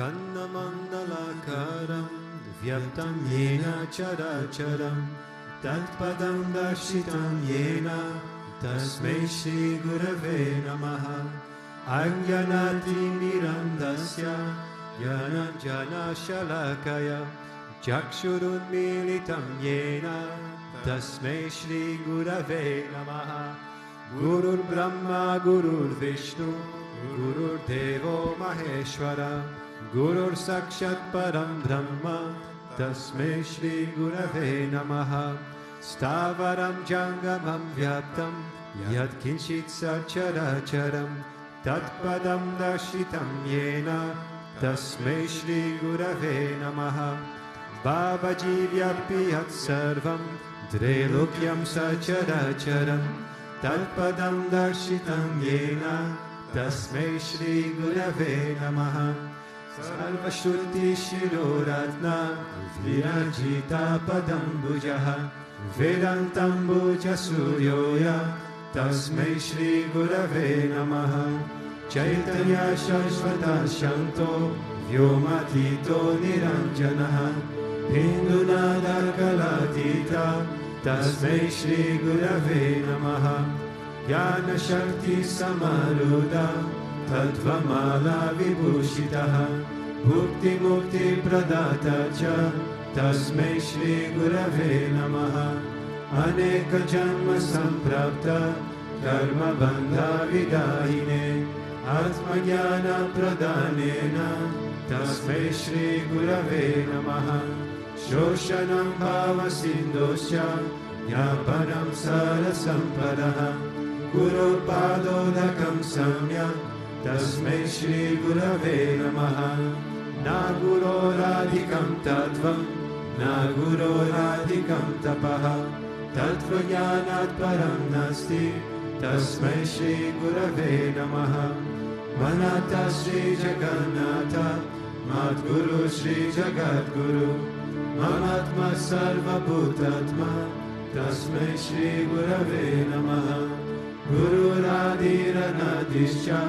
Kannamandalakaram Vyaptam Yena Characharam Tatpadam Darshitam Yena Tasmai Shri Gurave Namaha Ajnanati Mirandasya Jnananjana Shalakaya Chakshurunmilitam Yena Tasmai Shri Gurave Namaha Gurur Brahma Gurur Vishnu Gurur Devo Maheshwara Gurur Sakshat Param Brahma Tasmai Shri Gurave Namaha Stavaram Jangamam Vyaptam Yad Kinchit Sacharacharam Tatpadam Darshitam Yena Tasmai Shri Gurave Namaha Babaji Vyapi Yat Sarvam Drelokyam Sacharacharam Tatpadam Darshitam Yena Tasmai Shri Gurave Namaha Sarvashruti Shiroratna Virajita Padam Bujaha Vedantam Buja Suryoya Tasmai Shri Gurave Namaha Chaitanya Shashvata Shanto Vyomatito Niranjanaha Hindunada Kalatita Tasmai Shri Gurave Namaha Jnana Shakti Samaruda Tatvamala Vibhushitaha Bhukti Mukti Pradata Cha Tasmai Shri Gurave Namaha Aneka Janma Samprapta Karma Bandha Vidahine Atma Jnana Pradhanena Tasmai Shri Gurave Namaha Shoshanam Bhava Sindosya Jnapanam Sarasampadaha Guru Padodakam Samya Tasmai Shri Gurave Namaha Na Guru Radhikam Tattvam Na Guru Radhikam Tapaha Tattva Jnanat Param Nasti Tasmai Shri Gurave Namaha Manata Shri Jagannatha Madguru Shri Jagadguru Mamatma Sarva Bhutatma Tasmai Shri Gurave Namaha Guru Radhiranadischa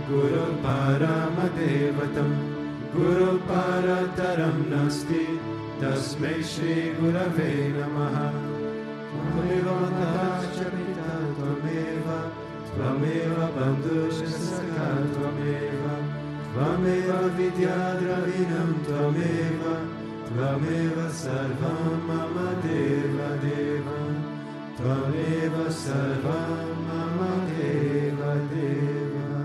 Guru Paramadevatam Guru Parataram Nasti Tasmai Shri Gurave Namaha Tvameva Mata Pita Tvameva Tvameva Bandhusha Saka Tvameva Tvameva Vidyadravinam Tvameva Tvameva Sarvam Mama Deva Deva Tvameva Sarvam Mama Deva Deva.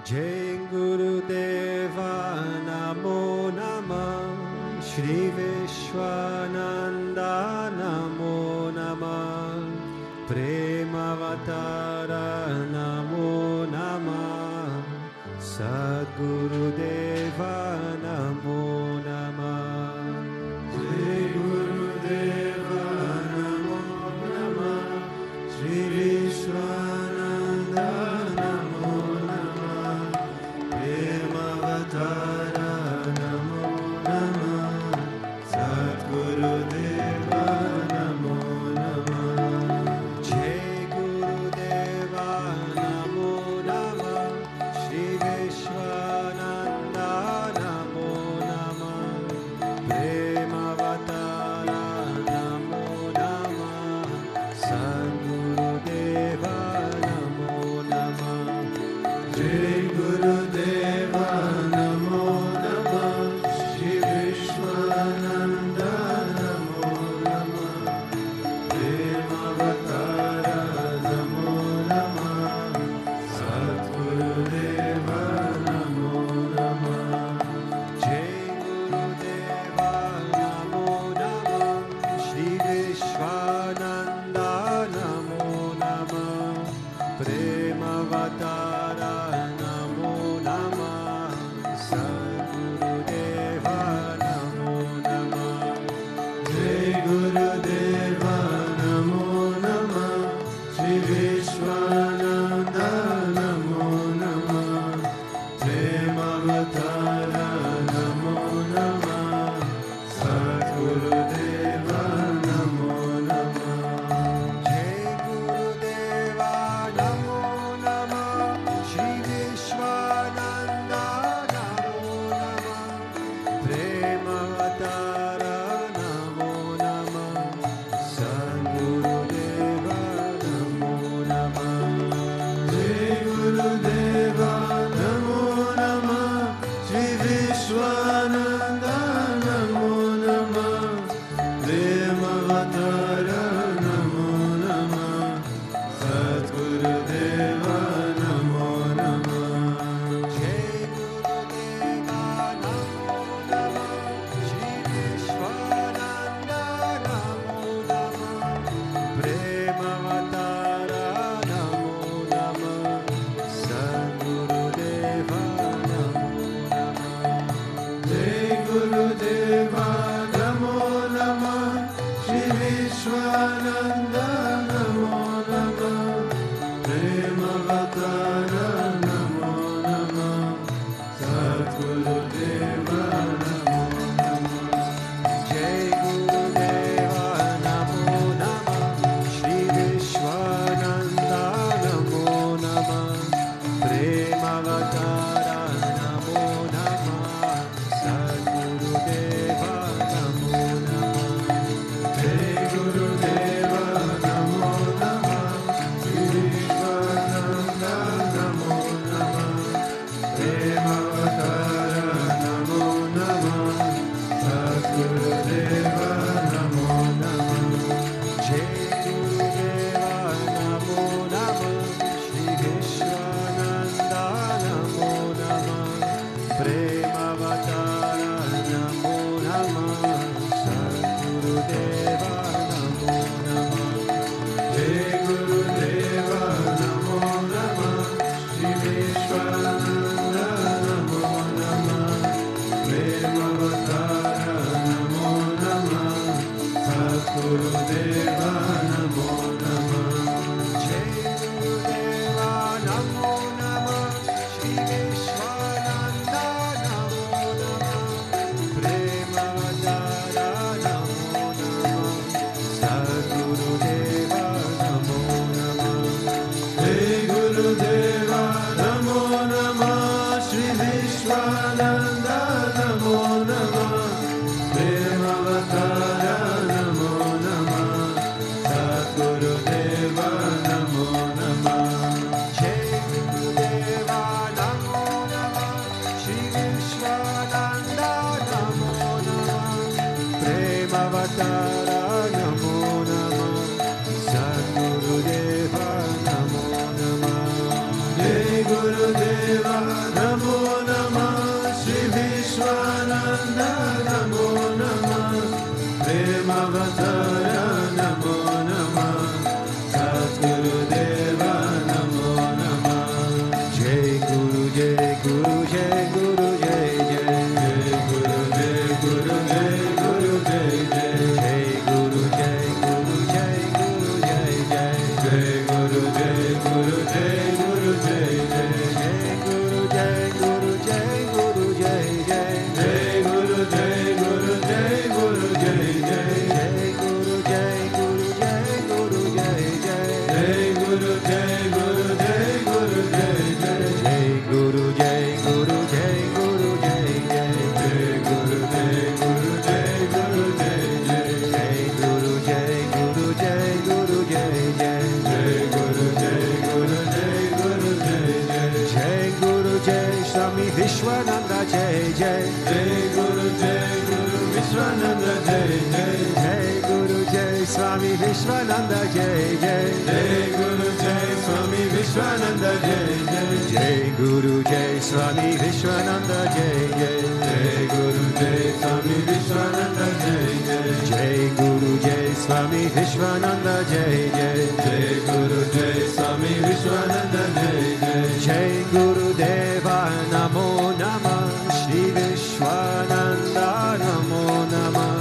Jai Guru Deva Namo Namah Shri Vishwananda Namo Namah Premavatara Namo Namah Sadguru Deva Namo Namah Jai Guru Deva Namo Namah Shri Vishwananda Namo Namah Premavatara Namo Namah Sadguru Deva Namo Namah Jai Guru Deva Namo Namah Shri Vishwananda Namo Namah Premavatara Namo Namah Sadguru Deva Namo Namah Jai Guru Deva Namo Namah Shri Vishwananda Namo Namah Premavatara Namo Namah Sadguru Deva Namo Namah Jai Guru Deva Namo Namah Shri Vishwananda Namo Namah Premavatara Namo Namah Sadguru Deva Namo Namah Jai Guru Deva Namo Namah Shri Vishwananda Namo Namah Premavatara Namo Namah Sadgurudeva Namo Namah Jai Gurudeva Namo Namah Sri Vishwananda Namo Namah Premavatara Namo Namah Sadgurudeva Namo Namah Jai Gurudeva Namo Namah Sri Vishwananda Namo Namah Premavatara Namo Namah Sadgurudeva Namo Namah Jai Gurudeva Namo Namah Sri Vishwananda Namo Namah Premavatara Namo Namah Sadgurudeva Namo Namah Jai Gurudeva Namo Namah Sri Vishwananda Namo Namah Premavatara Namo Namah Sadgurudeva Namo Namah Jai Gurudeva Namo Namah Sri Vishwananda Namo Namah Premavatara Namo Namah Sadgurudeva Namo Namah Jai Gurudeva Namo Namah Sri Vishwananda Namo Namah Premavatara Namo Namah Sadgurudeva Namo Namah Jai Gurudeva Namo Namah Sri Vishwananda Namo Namah Premavatara Namo Namah Sadgurudeva Namo Namah Jai Gurudeva Namo Namah Sri Vishwananda Namo Namah Premavatara Namo Namah Sadgurudeva Namo Namah Jai Gurudeva Namo Namah Sri Vishwananda Namo Namah Premavatara Namo Namah Sadgurudeva Namo Namah Jai Gurudeva Namo Namah Sri Vishwananda Namo Namah Premavatara Namo Namah Sadgurudeva Namo Namah Jai Gurudeva Namo Namah Sri Vishwananda Namo Namah Premavatara Namo Namah Sadgurudeva Namo Namah Jai Gurudeva Namo Namah Sri Vishwananda Namo Namah Premavatara Namo Namah Sadgurudeva Namo Namah Jai Guru Jai Guru Jai Guru Jai Jai Jai Guru Jai Guru Jai Guru Jai Jai Jai Guru Jai Guru Jai Guru Jai Jai Jai Guru Jai Guru Jai Guru Jai Jai Jai Guru Jai Guru Jai Guru Jai Jai Jai Guru Jai Guru Jai Guru Jai Jai Jai Guru Jai Guru Jai Guru Jai Jai Jai Guru Jai Guru Jai Guru Jai Jai Jai Guru Jai Guru Jai Guru Jai Jai Jai Guru Jai Guru Jai Guru Jai Jai Jai Guru Jai Guru Jai Guru Jai Jai Jai Guru Jai Guru Jai Guru Jai Jai Jai Guru Jai Swami Vishwananda Jai Jai Jai Guru Jai Guru Vishwananda Jai Jai Jai Guru Jai Swami Vishwananda Jai Jai Jai Guru Jai Swami Vishwananda Jai Jai Jai Guru Jai Swami Vishwananda Jai Jai Jai Guru Jai Swami Vishwananda Jai Jai Jai Guru Jai Swami Vishwananda Jai Jai Jai Guru Jai Swami Vishwananda Jai Jai Jai Guru Deva Namo Namah Shri Vishwananda Namo Namah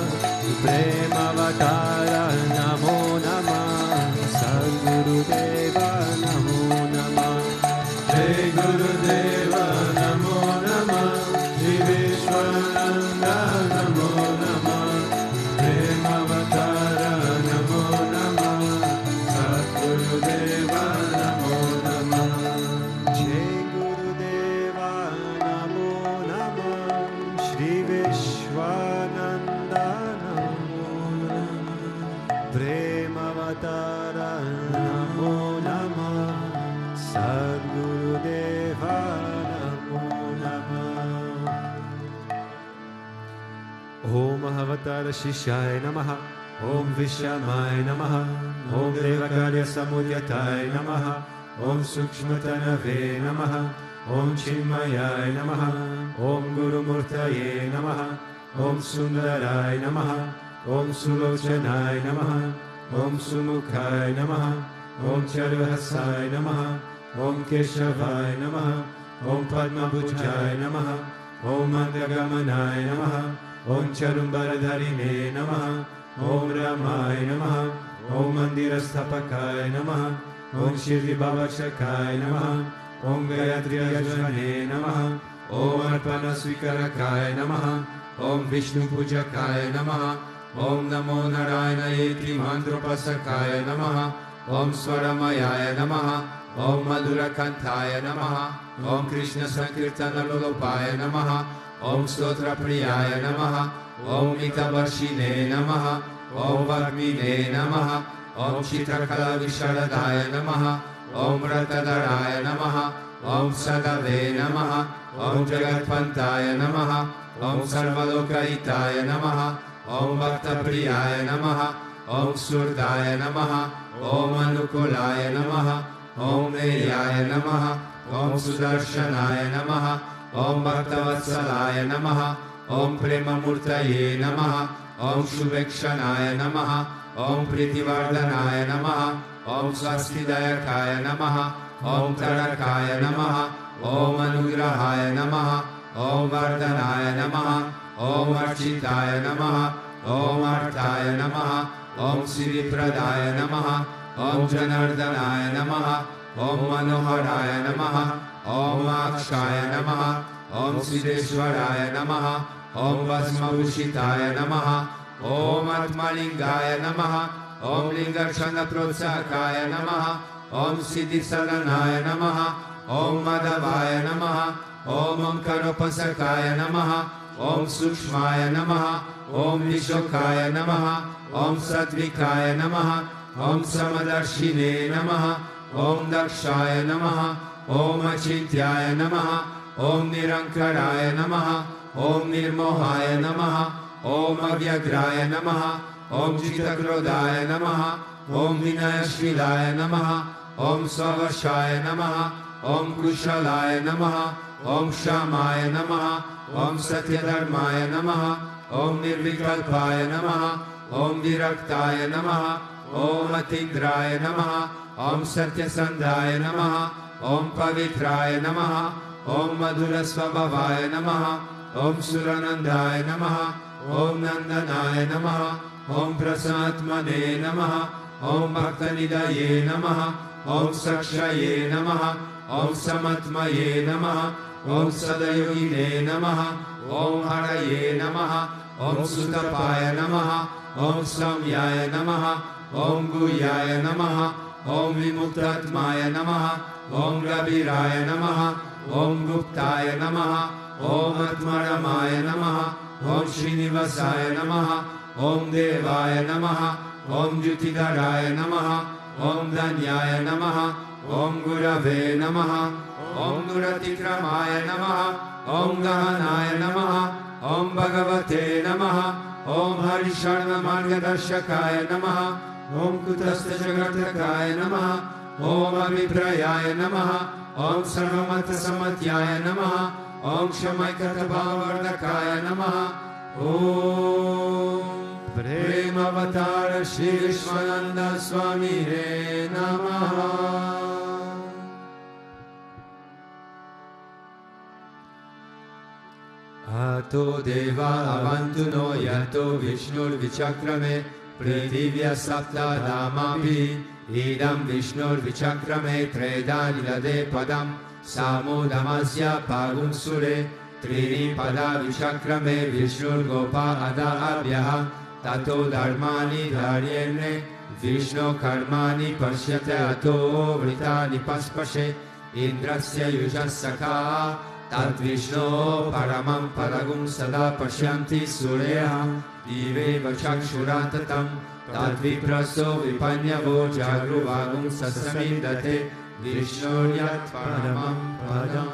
Premavatara Namo Namah Sadgurudeva Namo Namah Jai Gurudeva Namo Namah Avatara Namo Namah Sadgurudeva Namo Namah Om Avatara Shishaya Namaha Om Vishamaya Namaha Om Devakarya Samudyatai Namaha Om Sukshmatanave Namaha Om Chinmayaya Namaha Om Guru Murtaye Namaha Om Sundarai Namaha Om Sulochanai Namaha Om Sumukhai Namaha Om Charuhasai Namaha Om Keshavai Namaha Om Padmabhujai Namaha Om Mandagamanai Namaha Om Charumbaradharine Namaha Om Ramai Namaha Om Mandirasthapakai Namaha Om Shri Babashakai Namaha Om Gayatri Ajvane Namaha Om Arpana Svikarakai Namaha Om Vishnu Pujakai Namaha Om Namo Narayanaye Mandropasakaya Namaha Om Swaramayaya Namaha Om Madhura Kantaya Namaha Om Krishna Sankirtana Lolopaya Namaha Om Stotra Priyaya Namaha Om Mitavarshine Namaha Om Varmine Namaha Om Chitrakala Visharadaya Namaha Om Ratadaraya Namaha Om Sadave Namaha Om Jagatpantaya Namaha Om Sarvalokaitaya Namaha Om Bhakta Priyaya Namaha Om Surdaya Namaha Om Anukulaya Namaha Om Neyaya Namaha Om Sudarshanaya Namaha Om Bhaktavatsalaaya Namaha Om Prema Murtaye Namaha Om Shuvekshanaya Namaha Om Pritivardhanaya Namaha Om Swastidayakaya Namaha Om Tarakaya Namaha Om Anugrahaya Namaha Om Vardhanaya Namaha Om Architaya Namaha Om Artaya Namaha Om Siripradaya Namaha Om Janardhanaya Namaha Om Manoharaya Namaha Om Akshaya Namaha Om Siddheshwaraya Namaha Om Vasmabhushitaya Namaha Om Atmalingaya Namaha Om Lingarshana Protsakaya Namaha Om Siddhisadanaya Namaha Om Madhavaya Namaha Om Omkaropasakaya Namaha Om Sukshmaya Namaha Om Vishokaya Namaha Om Satvikaya Namaha Om Samadarshine Namaha Om Dakshaya Namaha Om Achintyaya Namaha Om Nirankaraya Namaha Om Nirmohaya Namaha Om Avyagraya Namaha Om Chitakrodaya Namaha Om Vinayashvilaya Namaha Om Savashaya Namaha Om Kushalaya Namaha Om Shamaya Namaha Om Satyadharmaya Namaha Om Nirvikalpaya Namaha Om Viraktaya Namaha Om Atindraya Namaha Om Satyasandhaya Namaha Om Pavitraya Namaha Om Madhura Svabhavaya Namaha Om Suranandaya Namaha Om Nandanaya Namaha Om Prasatmane Namaha Om Bhaktanidaye Namaha Om Sakshaye Namaha Om Samatmaye Namaha Om Sadayogine Namaha Om Haraye Namaha Om Sutapaya Namaha Om Samyaya Namaha Om Guyaya Namaha Om Vimuktatmaya Namaha Om Gabiraya Namaha Om Guptaya Namaha Om Atmaramaya Namaha Om Srinivasaya Namaha Om Devaya Namaha Om Jyutidaraya Namaha Om Danyaya Namaha Om Gurave Namaha Om Duratikramaya Namaha Om Gahanaya Namaha Om Bhagavate Namaha Om Harisharna Margadarshakaya Namaha Om Kutastha Jagartakaya Namaha Om Abhiprayaya Namaha Om Sarvamata Samatyaya Namaha Om Shamaikata Bhavardakaya Namaha Om Premavatara Sri Vishwananda Swami Namaha Ato Deva Avantuno Yato Vishnur Vichakrame Pridivya Sapta Damapi Idam Vishnur Vichakrame Tredani Lade Padam Samudamasya Pagum Sure Trini Pada Vichakrame Vishnur Gopa Ada Abhyaha Tato Dharmani Dharyene Vishnu Karmani Pashyate Ato Vritani Paspashe Indrasya Yujasaka Tad Vishno Paramam Padagum Sada Pashyanti Surya Diveva Chakshuratatam Tad Vipraso Vipanyavo Jagruvagum Sasamidate Vishnu Yat Paramam Padam.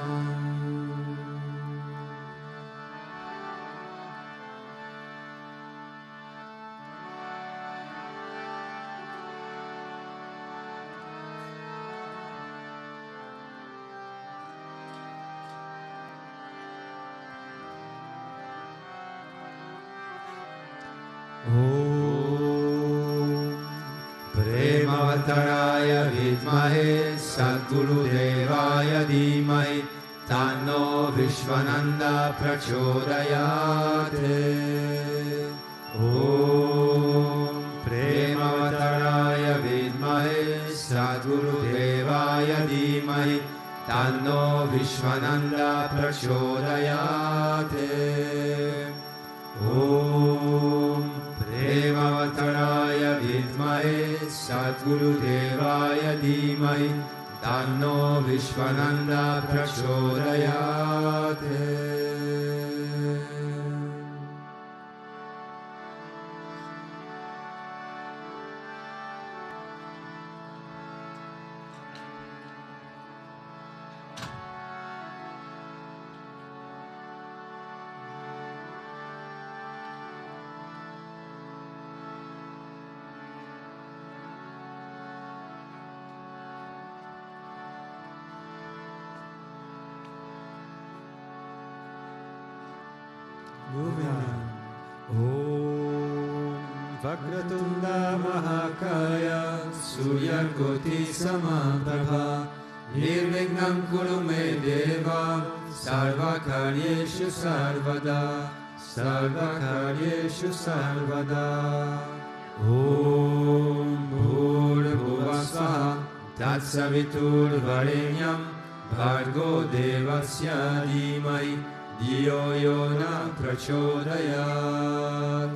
Premavattaraya vidmahe Sadguru Devaya dhimahi Tanno Vishwananda prachodayate. Om Premavattaraya vidmahe Sadguru Devaya dhimahi Tanno Vishwananda prachodayate. Om Premavattaraya vidmahe Sadguru Devaya dhimahi Tanno Vishwananda prachodayate. Vakratunda Mahakaya Suryakoti Samaprabha Nirvignam Kuru Me Deva Sarvakaryeshu Sarvada Sarvakaryeshu Sarvada. Om Bhurvasvaha Tatsavitur Varenyam Bhargo Devasya Dhimai Dhiyo Yona Prachodayat.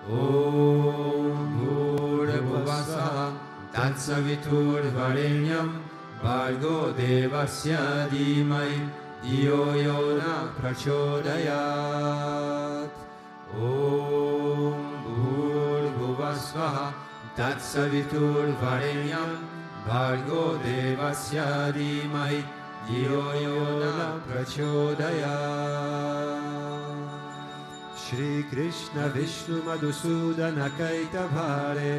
Om Bhurvasvaha Tatsavitur Varenyam Bhargo Devasya Dhimai Dhiyo Yona Prachodayat. Om Bhurvasvaha Tatsavitur Varenyam Bhargo Devasya Dhimai Dhiyo Yona Prachodayat. Shri Krishna Vishnu Madhusudana Kaitavare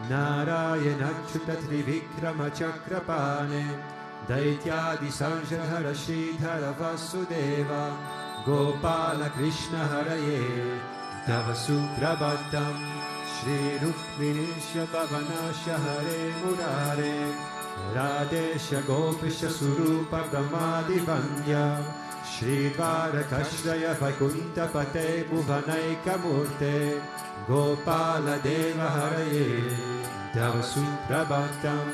Narayana Achyuta Trivikrama Chakrapane Daityadi Sanjhara Sridhara Vasudeva Gopala Krishna Haraye Tava Suprabhatam Shri Rukminisha Bhavanasha Hare Murare Radesha Gopisha Surupa Brahmadi Vanya Shri Dvarakashraya Vaikuntha Pate Bhuvanaika Murte Gopala Deva Haraye Tava Suprabhatam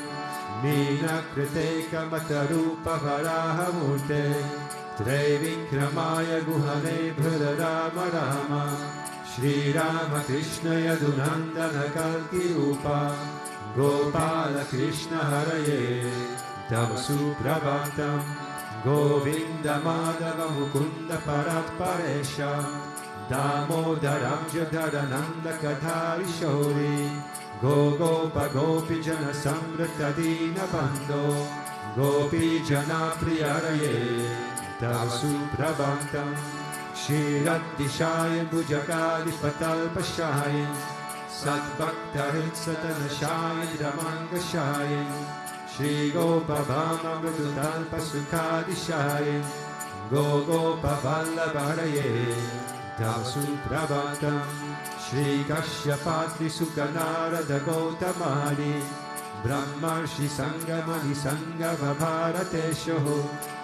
Meena Kriteka Matarupa Varaha Murte Trivikramaya Guhane Bhura Rama Rama Shri Rama Krishna Yadunandana Kalki Rupa Gopala Krishna Haraye Tava Suprabhatam Govinda Madhava Mukunda Parat Paresha Damodaram Jadarananda Kadhari Shori Gopa Gopi Jana Samrita Dina Bando Gopi Jana Priyaraye Tava Suprabhatam Shiradishayan Bhujakadi Patalpashayan Satbhaktarit Satanashayan Ramangashayan Shri Gopa Bhama Mrudutalpa Sukhadishayan Gopa Vallabharaye Tava Suprabhatam Shri Kashyapatri Sukanarada Gautamani Brahmarshi Sangamani Sangava Bharatesho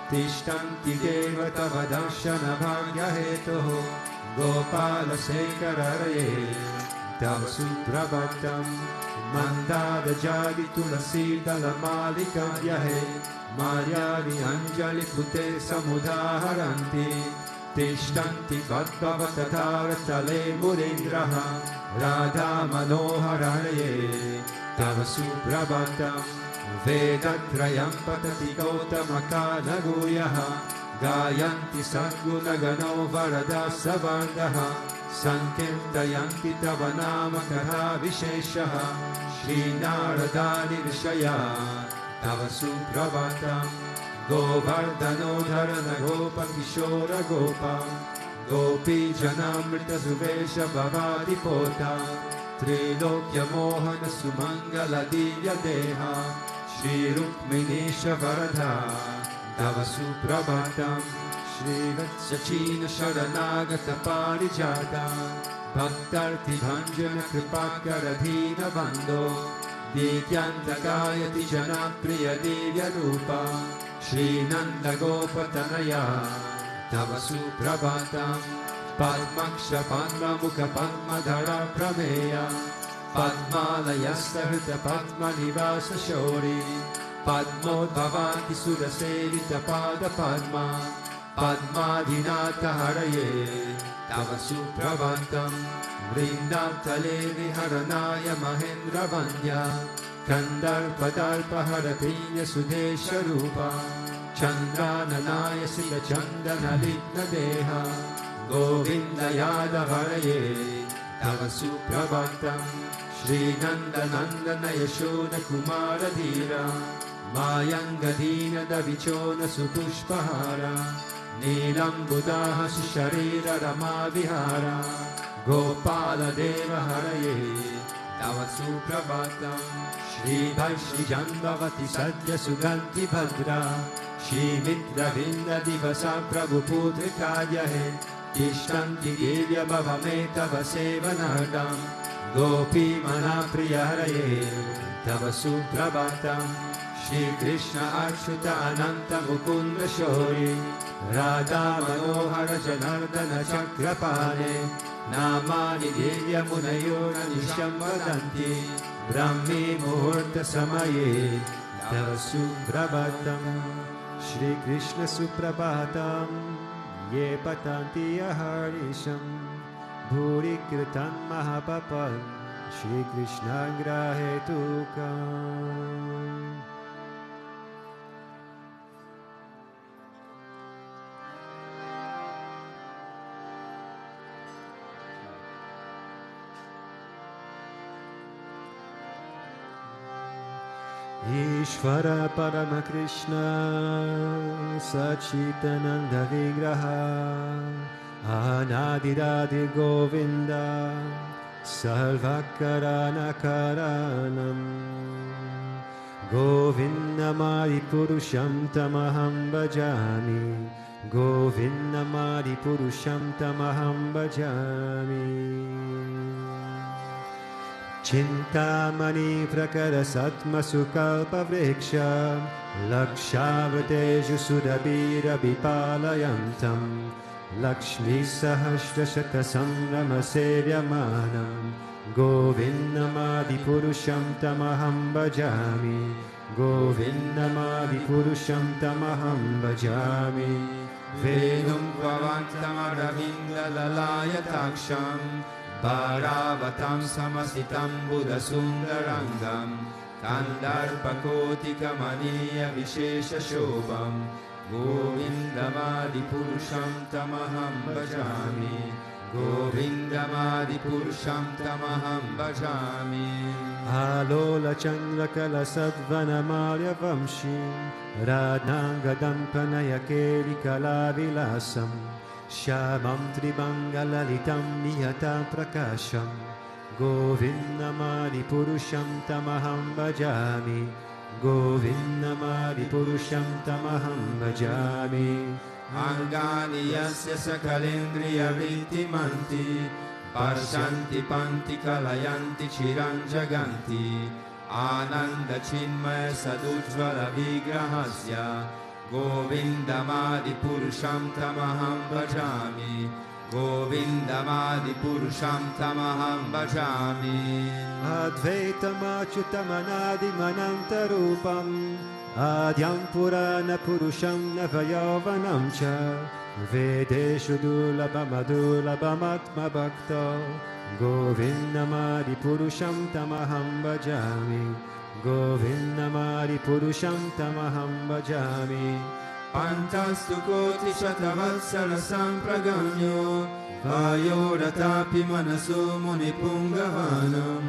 Tishtanti Deva Tava Darshana Bhagya Hetoho Gopala Sekararaye Tava Suprabhatam Mandada Jadi Tulasi Dalamalika Vyahe Maryani Anjali Pute Samudaharanti Tishtanti Vadbhava Tatara Tale Murindraha Radha Manoharaye Tava Suprabhatam Vedatrayam Patati Gautama Kanaguyaha Gayanti Sadgunagano Varada Savardaha Sankirtayanti Tava Nama Katha Visheshaha Shri Naradani Vishaya Tava Supravatam Govardhano Dharana Gopa Kishora Gopa Gopi Janamrita Suvesha Bhavati Pota Trilokya Mohana Sumangala Divya Deha Shri Rukminisha Varadha Tava Suprabhatam Shri Vatsachina Sharanagata Parijata Bhaktarthi Bhanjana Kripakaradhina Bando Dityanta Gayati Janapriya Divya Rupa Shri Nanda Gopatanaya Tava Suprabhatam Padmaksha Padma Mukha Padmadhara Prameya Padmalaya Sarita Padma Nivasa Shori Padmodbhavanti Sudasevita Pada Padma Padmadhinata Haraye Tava Suprabhatam Vrindantale Viharanaya Mahendra Vandya Kandarpadalpa Harapriya Sudesha Rupa Chandrananaya Sita Chandana Ligna Deha Govinda Yada Haraye Tava Suprabhatam Shri Nanda Nandana Yashoda Kumara Dhira Mayangadina Davichona Supushpahara Nilam Buddha Susharira Rama Vihara Gopala Deva Haraye Tava Suprabhatam Shri Vaishni Jambavati Sadhya Suganti Bhadra Shri Mitra Vinda Divasa Prabhu Putrikaya He Tishtanti Divya Bhavameta Vasevanardam Gopi Manapriya Haraye Tava Suprabhatam Shri Krishna Akshuta Ananta Mukunda Shori Radha Manohara Janardana Chakrapane Namani Divya Munayona Nisham Vadanti Brahmi Muhurta Samaye Tava Suprabhatam Shri Krishna Suprabhatam Ye Patanti Aharisham Bhuri Kirtan Mahapapan Shri Krishna Grahetukam Ishvara Parama Krishna Sachitananda Vigraha Anadiradi Govinda Sarvakarana Karanam Govindamadi Purusham Tamaham Bhajami Govindamadi Purusham Tamaham Bhajami Chintamani Prakara Satma Sukalpa Vriksha Lakshavteju Sudabira Vipalayantam Lakshmi Sahasra Shata Samrama Sevyamanam Govindamadi Purusham Tamaham Bhajami Govindamadi Purusham Tamaham Bhajami Vedum Bhavantamaravinda Lalayataksham Bharavatam Samasitam Buddha Sundarangam Kandarpakotika Maniya Vishesha Shobham Govindamadi Purusham Tamaham Bhajami Govindamadi Purusham Tamaham Bhajami Alola Chandrakala Sadvana Marya Vamshi Radhangadam Panayakeli Kalavilasam Shyamam Tribangalalitam Niyata Prakasham Govindamadi Purusham Tamaham Bhajami Govindamadi Purusham Tamaham Bhajami Angani Yasya Sakalendriya Vittimanti Parshanti Panti Kalayanti Chiranjaganti Ananda Chinmaya Sadujvala Vigrahasya Govindamadi Purusham Tamaham Bhajami Govindamadi Purusham Tamaham Bhajami Advaitam Achyutamanadi Manantarupam Adyam Purana Purusham Navayovanam Cha Vedeshu Dulabhamadulabhamatma Bhakta Govindamadi Purusham Tamaham Bhajami Govindamadi Purusham Tamaham Bhajami Pantastu koti shatavatsara sampragamyo Vayoratapi manaso munipunghavanam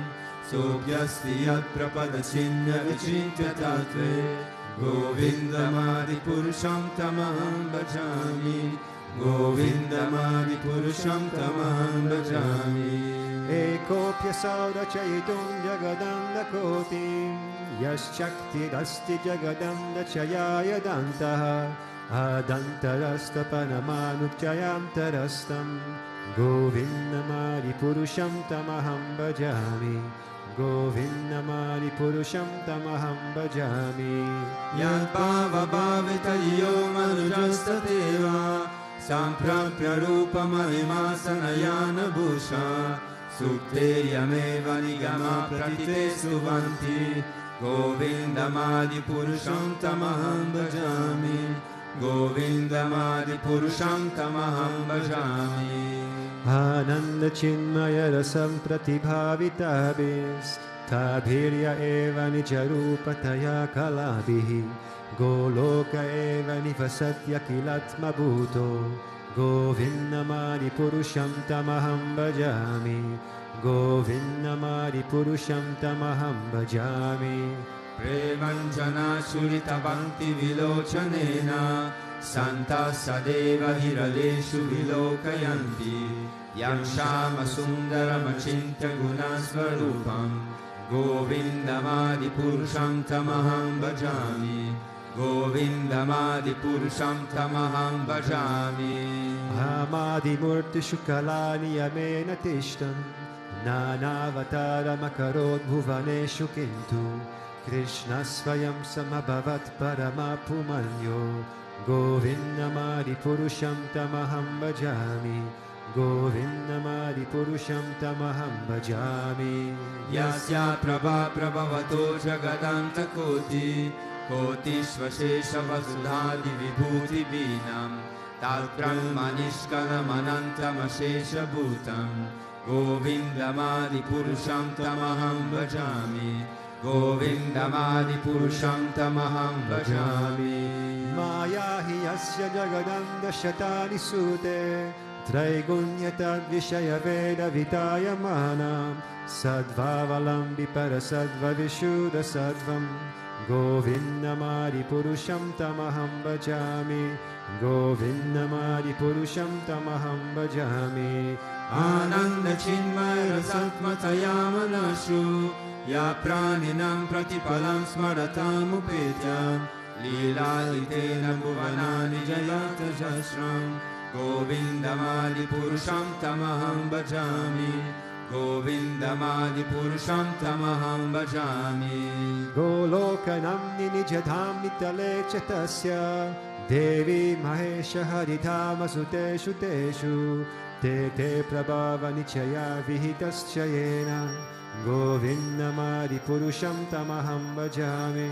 Sobhyasti yat prapadasinya vichintya tatve Govindamadi purusham tamaham bhajami Govindamadi purusham tamaham bhajami Ekopya saurachayitum jagadanda kotim Yaschaktirasti jagadanda chayaya dantaha Adantarasta panamanuchayamtarastam Govindamadi purusham tamaham bhajami Govindamadi purusham tamaham bhajami Yad bhava bhavitariyo manujastateva Samprapya rupa marimasanayana bhusha Sukte yameva nigama pratite suvanti Govindamadi purusham tamaham bhajami Govindamadi purusham tamaham bhajami Ananda chinmaya rasam pratibhavitabhis Tabhirya eva nijarupataya kalabhihi Goloka eva nivasatya kilatma bhuto Govindamadi purusham tamaham bhajami Govindamadi purusham tamaham bhajami Premanjana surita bhakti vilochanena Santa sadeva hiradeshu vilokayanti Yakshama sundaramachinta gunasvarupam Govindamadi purusham tamaham bhajami Govindamadi purusham tamaham bhajami Amadi murti shukalani yamena tishtam Nanavataram akarot bhuvaneshu kintu Krishna svayam samabhavat paramapumanyo Govindamadi purusham tamaham bhajami Govindamadi purusham tamaham bhajami Yasya prabha prabhavato jagadanta koti Kotishvashesha vasudhadi vibhuti vinam Tat brahmanishkalam anantam ashesha bhutam Govindamadi purusham tamaham bhajami Govindamadi purusham tamaham bhajami Maya hi yasya jagadanda shatani sute Traigunyatad vishaya veda vitaya manam Sadvavalambi parasadva vishuddha sattvam Govindamadi purusham tamaham bhajami Govindamadi purusham tamaham bhajami Ananda chinmaya rasatmataya manashu Ya praninam pratipalam smaratam upetya Lila itena bhuvanani jayata jasram Govindamadi purusham tamaham bhajami Govindamadi purusham tamaham bhajami Golokanamni nijadham nitalechatasya Devi mahesha haridhama suteshu teshu Te te prabhava nichaya vihitaschayena Govindamadi purusham tamaham bhajami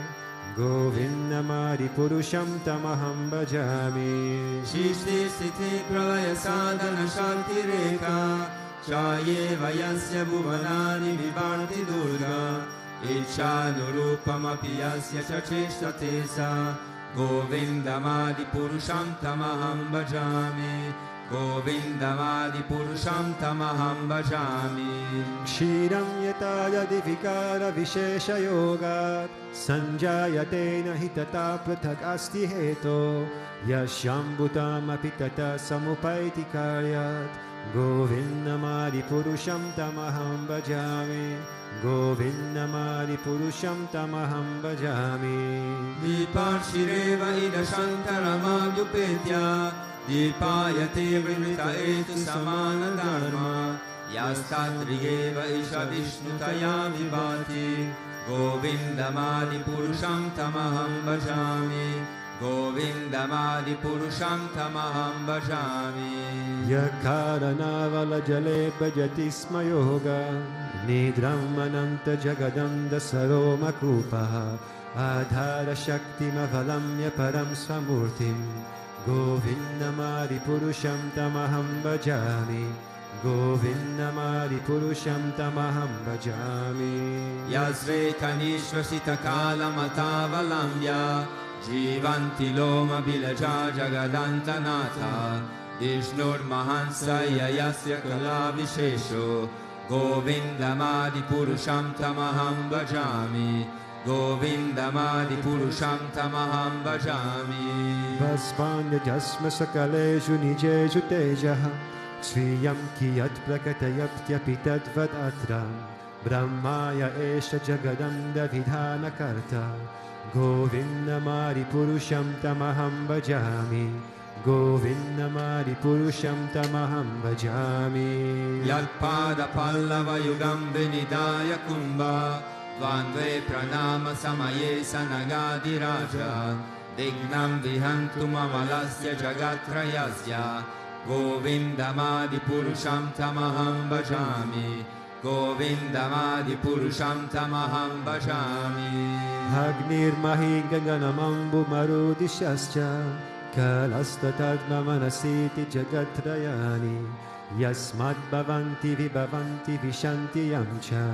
Govindamadi purusham tamaham bhajami Shishti sthiti pralaya sadhana shanti rekha Chaye vayasya bhuvanani vivanti durga Ichhanurupam api yasya chacheshtate sa Govindamadi purusham tamaham bhajami Govindamadi purusham tamaham bhajami Kshiram yataya divikara vishesha yogat Sanjayatena hitata prathak asti heto Yashyambutam apitata samupaiti karyat Govindamadi purusham tamaham bhajami Govindamadi purusham tamaham bhajami Diparshireva ida shantaramagupetya Dipayate vrimita etu samana dharma Yastatriyeva isha vishnutaya vibhati Govindamadi purusham tamaham bhajami Govindamadi purusham tamaham bhajami Yakaranavala jale bhajati sma yoga Nidram ananta jagadanda saroma kupaha Adhara shakti mavalamya param samurtim Govindamadi purusham tamaham bhajami Govindamadi purusham tamaham bhajami Yasve kanishvasita kala matavalamya Jivanti loma bilaja jagadantanatha Vishnur mahansaya yasya kala vishesho Govindamadi purusham tamaham bhajami Govindamadi purusham tamaham bhajami Vasvanya jasma sakaleshu nijeshu tejaha Sviyam kiyat prakatayaptyapitad vadatra Brahmaya esha jagadanda vidhana karta Govindamadi purusham tamaham bhajami Govindamadi purusham tamaham bhajami Yalpada pallava yugam vinidaya kumbha Dvandve pranama samaye sanagadi raja Dignam vihantu mamalasya jagatrayasya Govindamadi purusham tamaham bhajami Govindamadi purusham tamaham bhajami Agnir mahi ganganamambu marudishascha Kalastatadma manasiti jagatrayani Yasmad bhavanti vibhavanti vishanti yamcha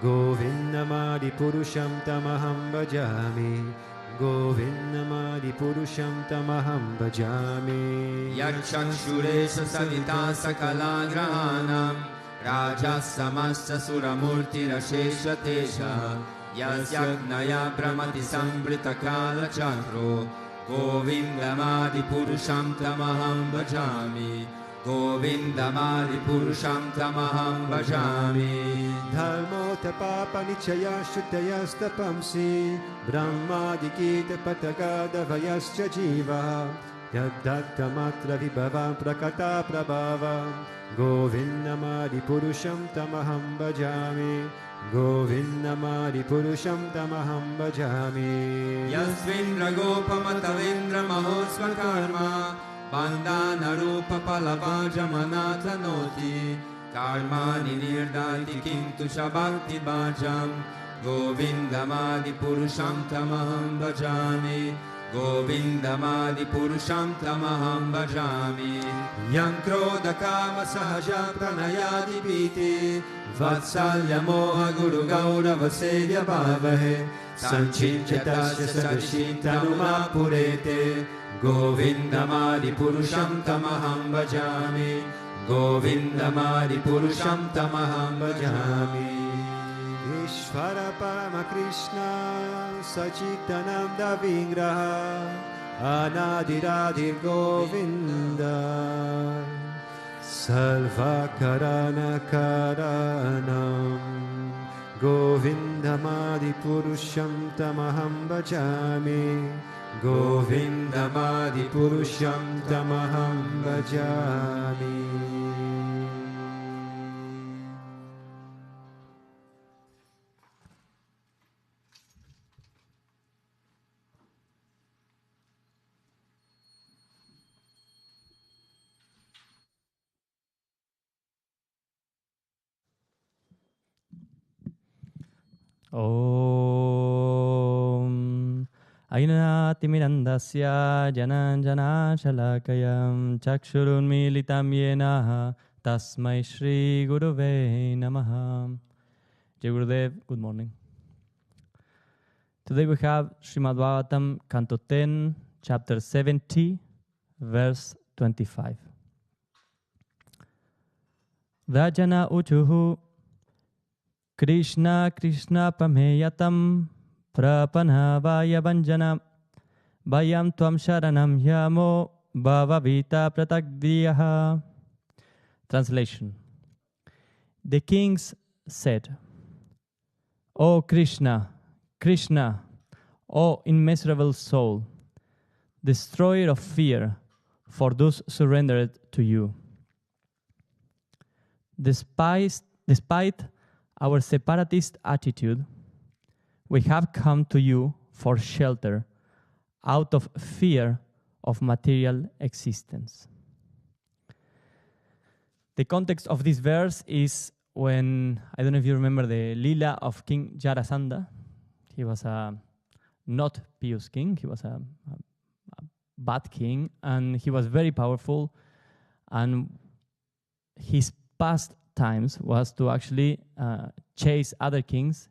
Govindamadi purusham tamaham bhajami Govindamadi purusham tamaham bhajami Yakshanshuresa savita sakala grahanam Raja samasta suramurti rashesha tesha Yasyajnaya brahmati sambrita kala chandro Govindamadi purusham tamaham bhajami Govindamadi purusham tamaham bhajami Dharmota papa nichaya shuddhayastapamsi Brahmadikita patagada vayascha jiva Yaddatta matra vibhavam prakata prabhava Govindamadi purusham tamaham bhajami Govindamadi purusham tamaham bhajami Yasvindra gopamatavindra mahosva karma Bandhana rupa palavaja manatanoti Karmani nirdati kintu shabhakti bhajam Govindamadi purusham tamaham bhajami Govindamadi purusham tamaham bhajami Yam krodha kama sahaja pranayadi piti Vatsalya moha guru gaurava sedya bhavahe Sanchityatasya sadishintanuma purete Govindamadi purusham tamaham bhajami Govindamadi purusham tamaham bhajami Ishvara Parama Krishna Sachitananda Vingraha Anadiradir Govinda Salva Karana Karanam Govindamadi Purusham Tamaham Bhajami Govindamadi Purusham Tamaham Bhajami. Om Ainatimirandasya Jananjana Shalakayam Chakshurunmilitam Yenaha Tasmai Shri Guruve Namaha. Jai Gurudev, good morning. Today we have Srimad Bhagavatam, Canto 10, Chapter 70, verse 25. Rajana Uchuhu Krishna Krishna Pameyatam Prapanavaya Vanjana Vayam Tvam Sharanam Yamo Bhavavita Pratagdiyaha. Translation. The kings said, O Krishna, Krishna, O immeasurable soul, destroyer of fear for those surrendered to you. Despite our separatist attitude, we have come to you for shelter out of fear of material existence. The context of this verse is when, I don't know if you remember the Lila of King Jarasandha. He was a not pious king, he was a bad king, and he was very powerful, and his past times was to actually chase other kings,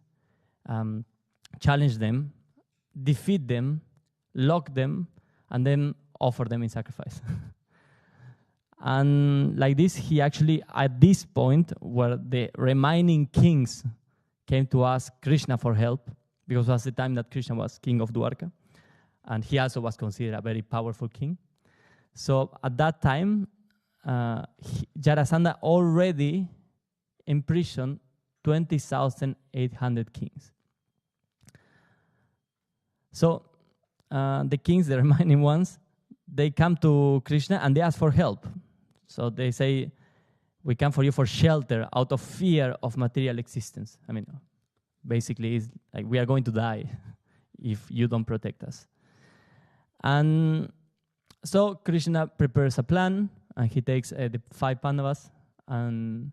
challenge them, defeat them, lock them, and then offer them in sacrifice. And like this, he actually, at this point where the remaining kings came to ask Krishna for help, because it was the time that Krishna was king of Dwarka, and he also was considered a very powerful king. So at that time, Jarasandha already imprisoned 20,800 kings. So the kings, the remaining ones, they come to Krishna and they ask for help. So they say, we come for you for shelter out of fear of material existence. I mean, basically, it's like we are going to die if you don't protect us. And so Krishna prepares a plan, and he takes the 5 Pandavas, and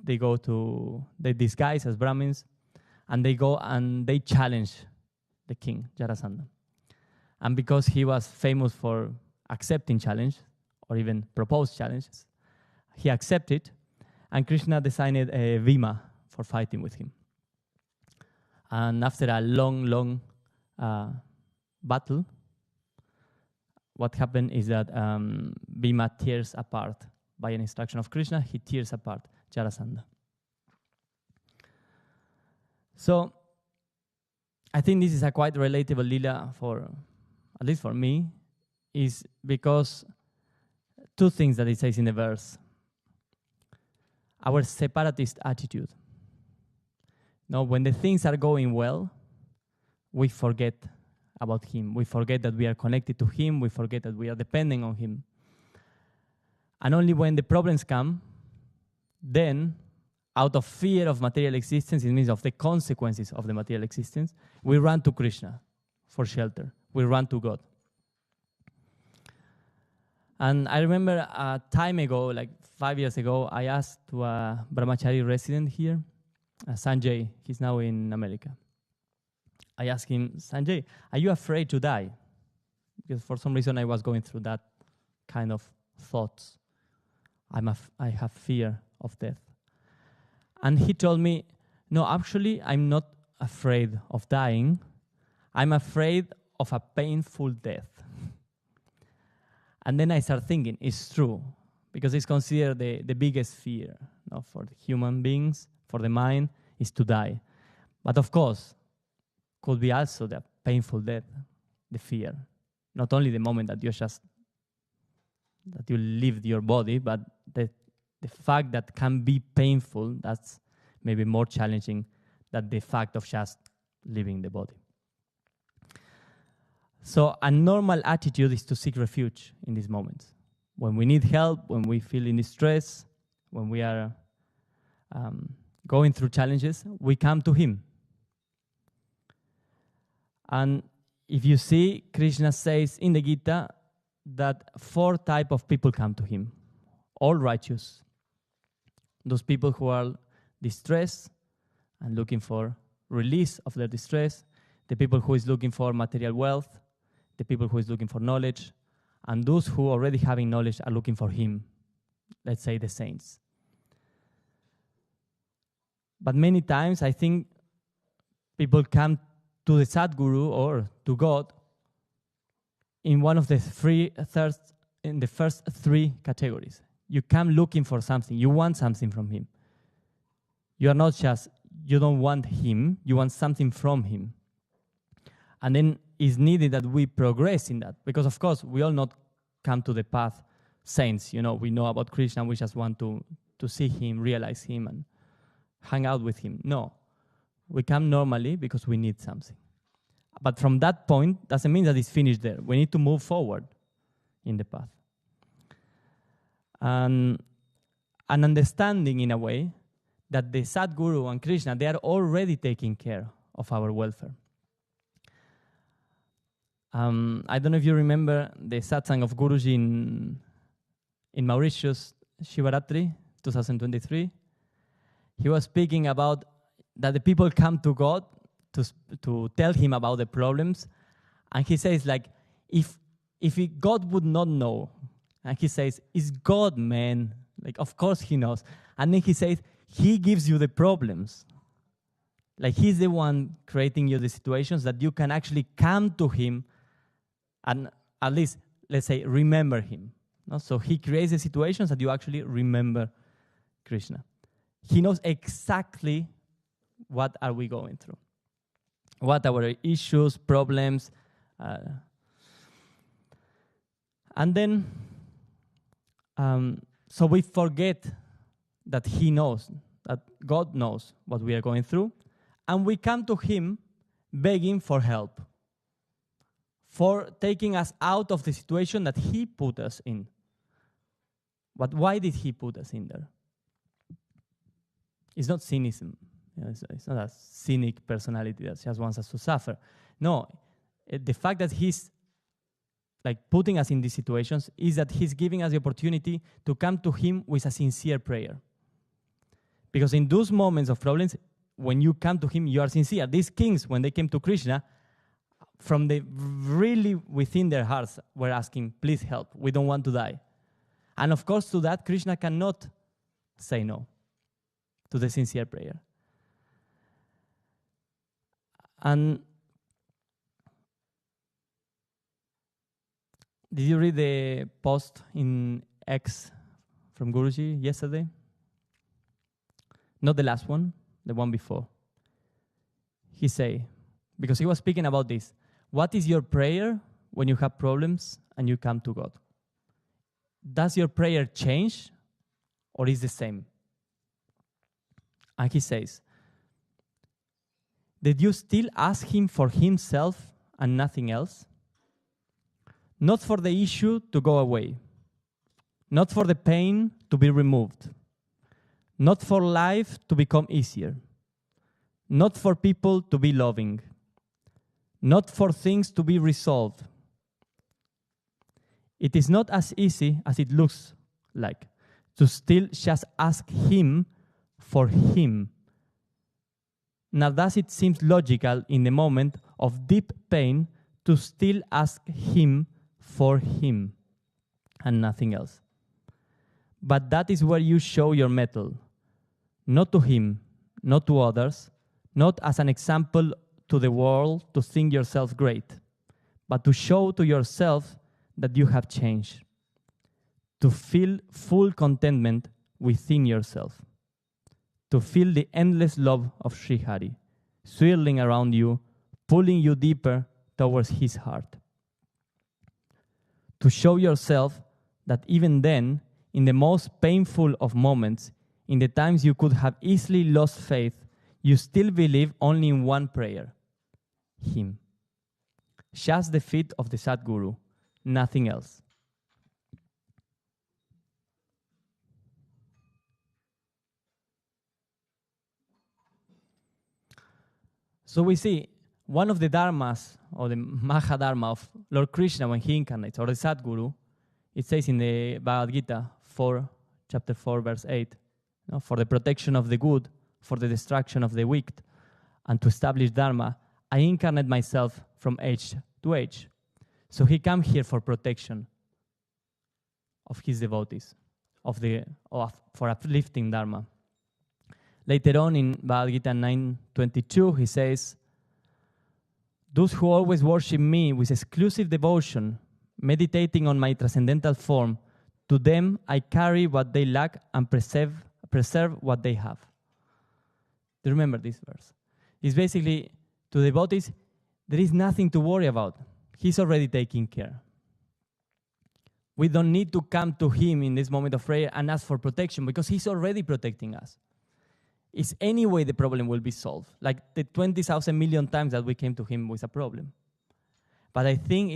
they disguise as Brahmins, and they go and they challenge the king, Jarasandha. And because he was famous for accepting challenge, or even proposed challenges, he accepted, and Krishna decided a Bhima for fighting with him. And after a long battle, what happened is that Bhima tears apart, by an instruction of Krishna, he tears apart Jarasandha. So, I think this is a quite relatable lila for, at least for me, is because 2 things that it says in the verse. Our separatist attitude. Now, when the things are going well, we forget about him. We forget that we are connected to him. We forget that we are depending on him. And only when the problems come, then, out of fear of material existence, it means of the consequences of the material existence, we run to Krishna for shelter. We run to God. And I remember a time ago, like 5 years ago, I asked to a brahmachari resident here, Sanjay, he's now in America. I asked him, Sanjay, are you afraid to die? Because for some reason I was going through that kind of thoughts. I have fear of death. And he told me, no, actually I'm not afraid of dying. I'm afraid of a painful death. And then I start thinking, it's true, because it's considered the biggest fear, for the human beings, for the mind, is to die. But of course, could be also the painful death, the fear. Not only the moment that you leave your body, but the fact that can be painful, that's maybe more challenging than the fact of just leaving the body. So a normal attitude is to seek refuge in these moments. When we need help, when we feel in distress, when we are going through challenges, we come to him. And if you see, Krishna says in the Gita that 4 types of people come to him. All righteous. Those people who are distressed and looking for release of their distress. The people who is looking for material wealth. The people who is looking for knowledge. And those who already having knowledge are looking for him. Let's say the saints. But many times I think people come to the Sadguru or to God in one of the first 3 categories. You come looking for something. You want something from him. You are not just, you don't want him, you want something from him. And then it's needed that we progress in that. Because of course, we all not come to the path saints. We know about Krishna, we just want to see him, realize him, and hang out with him. No. We come normally because we need something. But from that point, doesn't mean that it's finished there. We need to move forward in the path. And an understanding, in a way, that the Sadguru and Krishna, they are already taking care of our welfare. I don't know if you remember the satsang of Guruji in Mauritius, Shivaratri, 2023. He was speaking about that the people come to God to tell him about the problems. And he says, like, if God would not know, and he says, it's God, man. Like, of course he knows. And then he says, he gives you the problems. Like he's the one creating you the situations that you can actually come to him and at least, let's say, remember him. No? So he creates the situations that you actually remember Krishna. He knows exactly what are we going through, what are our issues, problems. And then, so we forget that he knows, that God knows what we are going through, and we come to him begging for help, for taking us out of the situation that he put us in. But why did he put us in there? It's not cynicism. It's not a cynic personality that just wants us to suffer. No, the fact that he's like putting us in these situations is that he's giving us the opportunity to come to him with a sincere prayer. Because in those moments of problems, when you come to him, you are sincere. These kings, when they came to Krishna, from the really within their hearts, were asking, please help, we don't want to die. And of course, to that, Krishna cannot say no to the sincere prayer. And did you read the post in X from Guruji yesterday? Not the last one, the one before. He say, because he was speaking about this, what is your prayer when you have problems and you come to God? Does your prayer change or is the same? And he says, did you still ask him for himself and nothing else? Not for the issue to go away, not for the pain to be removed, not for life to become easier, not for people to be loving, not for things to be resolved. It is not as easy as it looks like to still just ask him for him. Now, does it seem logical in the moment of deep pain to still ask him for him and nothing else? But that is where you show your mettle, not to him, not to others, not as an example to the world to think yourself great, but to show to yourself that you have changed, to feel full contentment within yourself, to feel the endless love of Sri Hari, swirling around you, pulling you deeper towards his heart. To show yourself that even then, in the most painful of moments, in the times you could have easily lost faith, you still believe only in one prayer, him. Just the feet of the Sadguru, nothing else. So we see one of the dharmas, or the Mahadharma of Lord Krishna when he incarnates, or the Sadguru, it says in the Bhagavad Gita, chapter 4, verse 8, for the protection of the good, for the destruction of the wicked, and to establish Dharma, I incarnate myself from age to age. So he came here for protection of his devotees, for uplifting Dharma. Later on in Bhagavad Gita 9:22, he says, those who always worship me with exclusive devotion, meditating on my transcendental form, to them I carry what they lack and preserve what they have. Do you remember this verse? It's basically, to the devotees, there is nothing to worry about. He's already taking care. We don't need to come to him in this moment of prayer and ask for protection because he's already protecting us. It's any way the problem will be solved, like the 20,000 million times that we came to him with a problem. But I think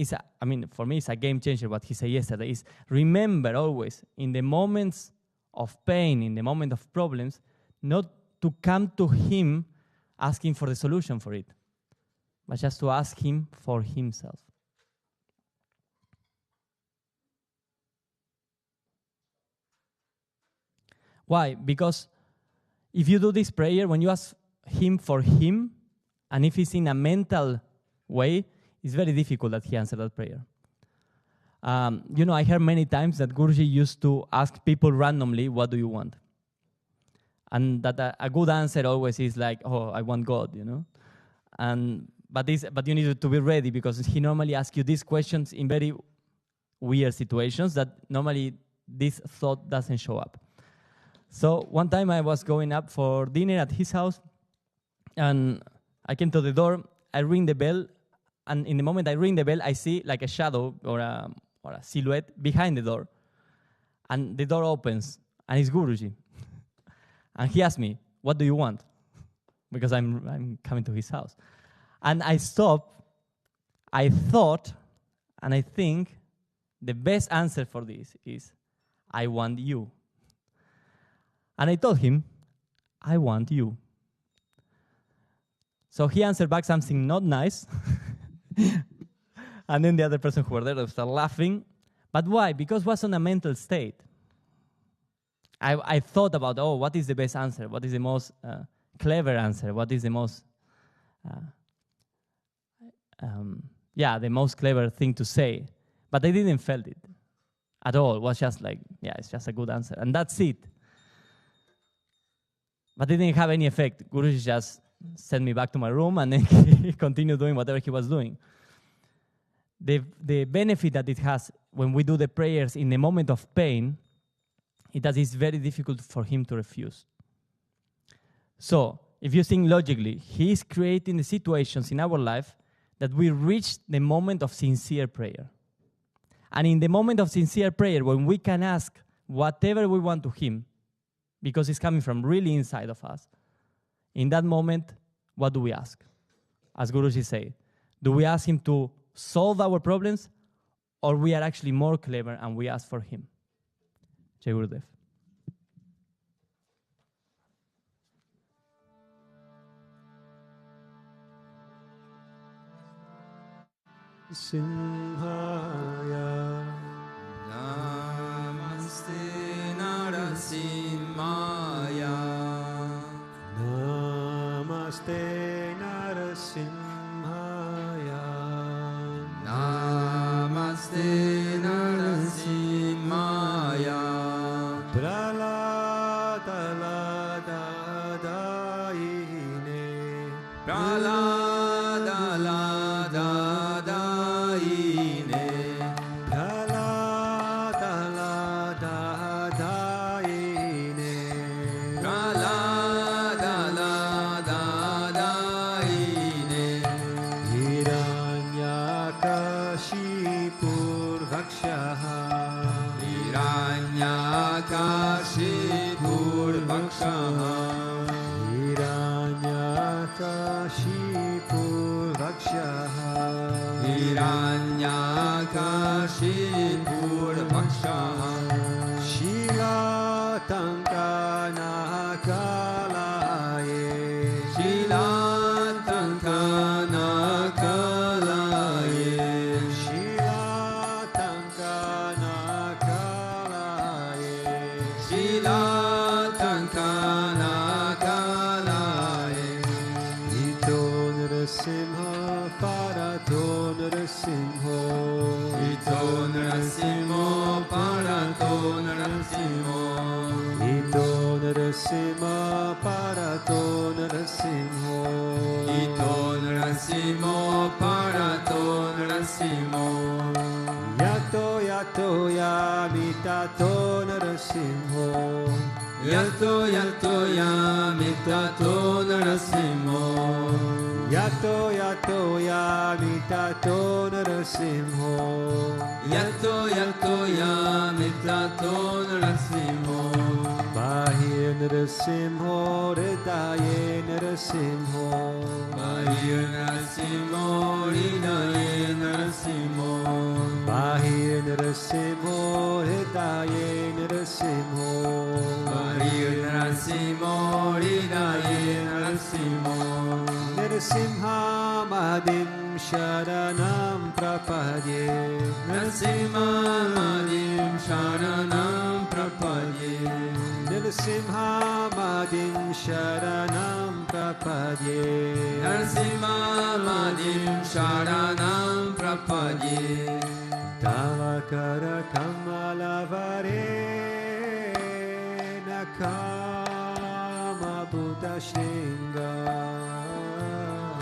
for me, it's a game changer what he said yesterday, is remember always, in the moments of pain, in the moment of problems, not to come to him asking for the solution for it, but just to ask him for himself. Why? Because if you do this prayer, when you ask him for him, and if it's in a mental way, it's very difficult that he answers that prayer. I heard many times that Guruji used to ask people randomly, what do you want? and that a good answer always is like, oh, I want God, you know. But you need to be ready, because he normally asks you these questions in very weird situations that normally this thought doesn't show up. So one time I was going up for dinner at his house, and I came to the door, I ring the bell, and in the moment I ring the bell, I see like a shadow or a silhouette behind the door. And the door opens, and it's Guruji. And he asked me, what do you want? Because I'm coming to his house. And I stopped, I thought, and I think the best answer for this is, I want you. And I told him, I want you. So he answered back something not nice. And then the other person who were there started laughing. But why? Because I was on a mental state. I thought about, oh, what is the best answer? What is the most clever answer? What is the most, the most clever thing to say? But I didn't feel it at all. It was just like, yeah, it's just a good answer. And that's it. But it didn't have any effect. Guruji just sent me back to my room, and then he continued doing whatever he was doing. The benefit that it has when we do the prayers in the moment of pain is that it's very difficult for him to refuse. So, if you think logically, he is creating the situations in our life that we reach the moment of sincere prayer. And in the moment of sincere prayer, when we can ask whatever we want to him, because it's coming from really inside of us, in that moment, what do we ask? As Guruji say, do we ask him to solve our problems, or we are actually more clever and we ask for him? Jai Gurudev. Simhaya Namaste Narasimhaya Namaste Narasimhaya Namaste Narasimhaya Praladaladaine Praladaladaine Praladaladaine Praladaladaine Hiranyakashipur Vakshaha Hiranyakashipur Vakshaha Hiranyakashipur Vakshaha Hiranyakashipur Vakshaha Shilatankanakalaye Shilatankanakalaye Shilatankanakalaye Shilatankanakalaye Ito Narasimha Parato Narasimho Ito Narasimho Parato Narasimho Ito Narasimha Parato Narasimho Ito Narasimho Parato Narasimho Yato Yato Yamitato Narasimho Yato Yato Yamitato Narasimho Yato Yato Yamitato Narasimho Yato Yato Yamitato Narasimho Bahir Narasimho Hridaye Narasimho Bahir Narasimho Hridaye Narasimho Bahir Narasimho Hridaye Narasimho Bahir Narasimho Hridaye Narasimho Narasimha Madim Sharanam Prapadye Narasimha Madim Sharanam Prapadye Narasimha Madim Sharanam Prapadye Narasimha Madim Sharanam Prapadye Tavakara Kamalavare Naka Bhutabhrteshwarnath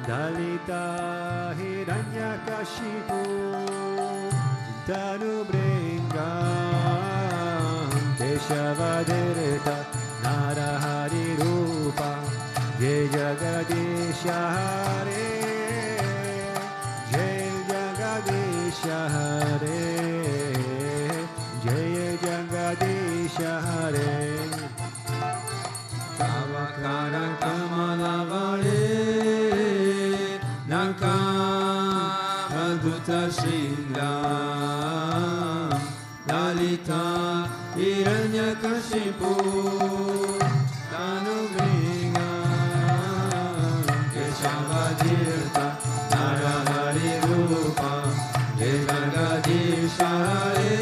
Dalita Hiranyakashipu Tanubringa Keshavadhirta Narahari Rupa Jai Jagadisha Hare Jai Jagadisha Hare Jai Jagadisha Hare Tavakara Kamalavare Nakama Bhutabhrteshwarnath Lalita Hiranyakashipu Tanubringa Keshavadhirta Narahari Rupa Jai Jagadisha Hare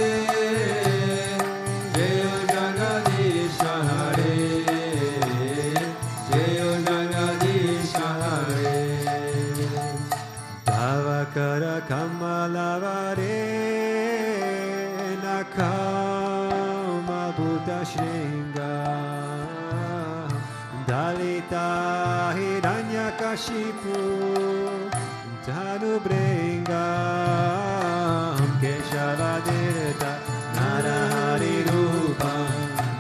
Jai Jagadisha Hare Jai Jagadisha Hare Tavakara Kamalavare Nakama Bhutabhrteshwarnath Dalita Hiranyakashipu Tanubringa Keshavadhirta Narahari Rupa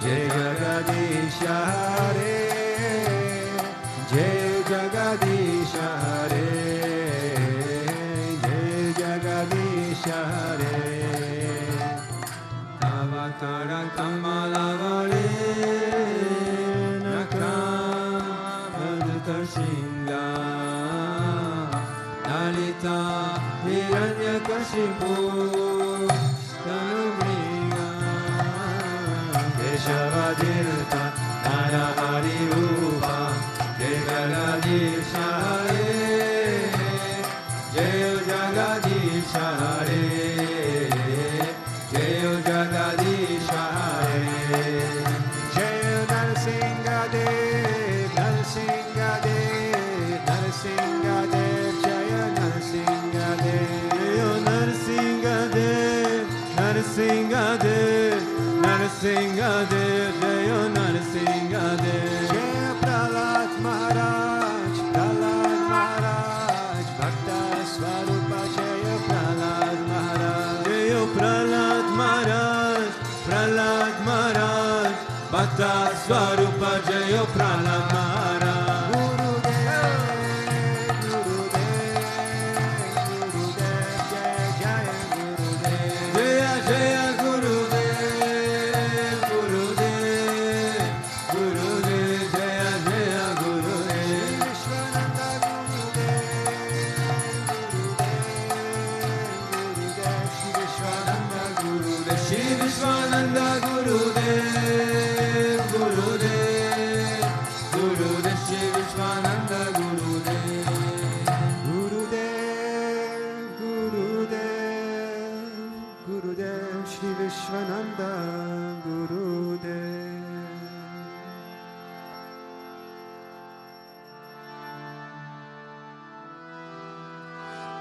Jai Jagadisha Hare Jai Jagadisha Hare Jai Jagadisha Hare Tavakara Kamalavare Nakama Bhutabhrteshwarnath Lalita Hiranyakashipu Tanubringa Keshavadhirta Narahari Rupa Jai Jagadisha Hare Jai Jagadisha Hare Jai Jagadisha Hare Jai Narsingadev Narsingadev Narsingadev Jaya Narsingadev Jaya Narsingadev Narsingadev Narsingadev Jaya Narsingadev Jaya Prahlad Maharaj Prahlad Maharaj Bhakta Swarupa Jaya Prahlad Maharaj Jaya Prahlad Maharaj Prahlad Maharaj Bhakta Swarupa Jaya Prahlad Maharaj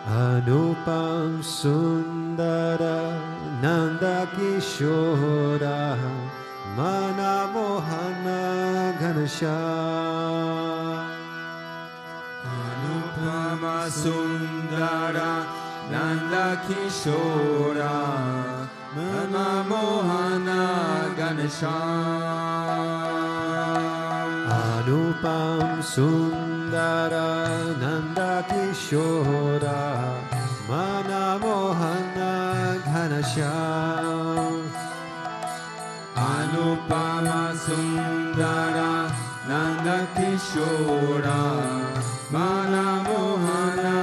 Anupam Sundara Nanda Kishora Mana Mohana Ghanasham Anupama Sundara Nanda Kishora Mana Mohana Ghanasham Anupam Sundara Nanda Kishora Mana Mohana Ghanasham Anupama Sundara Nanda Kishora Mana Mohana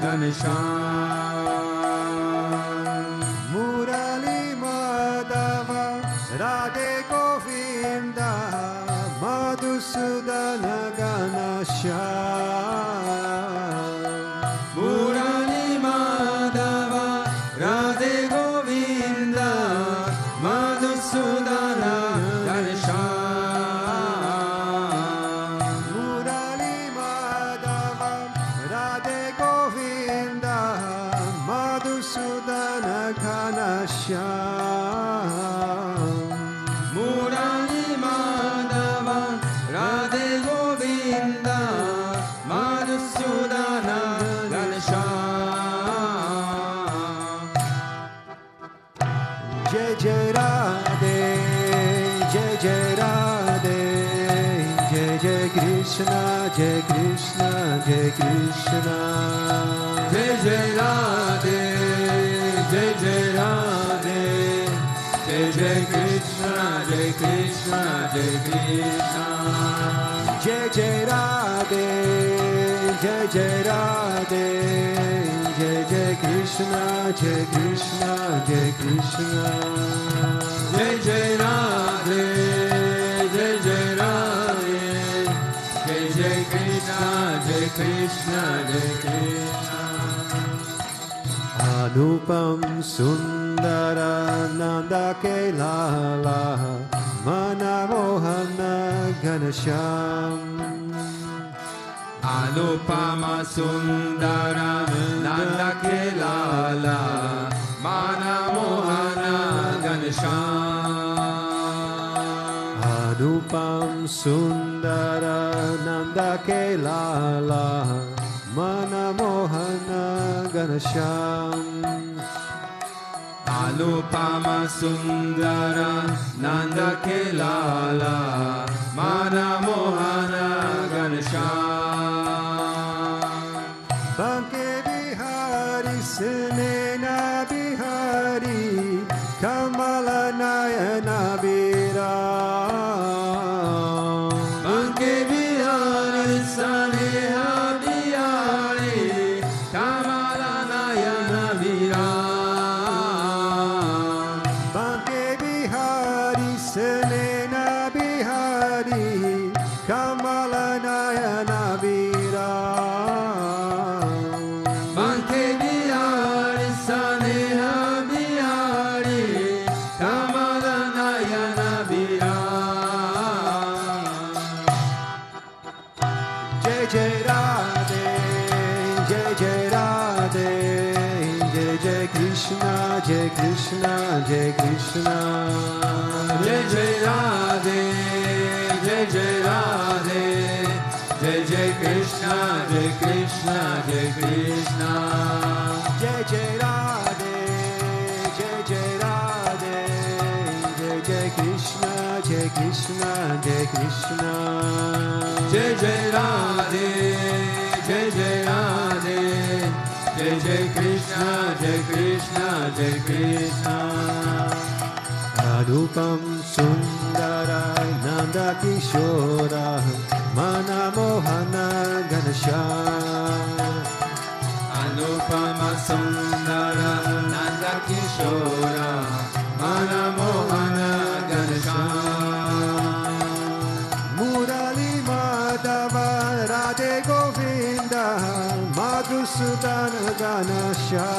Ghanasham Murali Madhava Radhe Govinda Madhusudana Ghanasham Murali Madhava Radhe Govinda Madhusudana Ghanasham Murali Madhava Radhe Govinda Madhusudana Ghanasham Murali Madhava Radhe Jai Radhe, Jai Jai Krishna, Jai Krishna, Jai Krishna. Jai Jai Radhe, Jai Jai Radhe, Jai Jai Krishna, Jai Krishna, Jai Krishna. Jai Jai Radhe, Jai Jai Radhe, Jai Jai Krishna, Jai Krishna, Jai Krishna. Jai Jai Radhe, Jai Jai Radhe, Jai Jai Krishna, Jai Krishna, Jai Krishna. Anupam Sundara Nanda Kelala Manamohana Ganasham. Anupama Sundara Nanda Kelala Manamohana Ganasham. Anupam Sundara Nanda Kelala Manamohana Ganasham. Anupama Sundara Nanda Kelala Manamohana Ganasham. Banke Bihari Sinena Bihari Kamala Nayana Viram. Banke Bihari Saneha Bihari Kamala Nayana Viram. Banke Bihari Sinena Bihari Kamala Nayana Viram. Banke Bihari Saneha Bihari Kamala Nayana Viram. Jai Jai Radhe, Jai Jai Radhe, Jai Jai Krishna, Jai Krishna, Jai Krishna. Jai Jai Radhe, Jai Jai Radhe, Jai Jai Krishna, Jai Krishna, Jai Krishna. Jai Jai Radhe, Jai Jai Radhe, Jai Jai Krishna, Jai Krishna, Jai Krishna. Jai Jai Radhe, Jai Jai Radhe, Jai Jai Krishna, Jai Krishna, Jai Krishna. Anupam Sundara Nanda Kishora Manamohana Ganasham. Anupama Sundara Nanda Kishora Manamohana Ganasham. Murali Madhava Radhe Govinda Madhusudana Ganasham.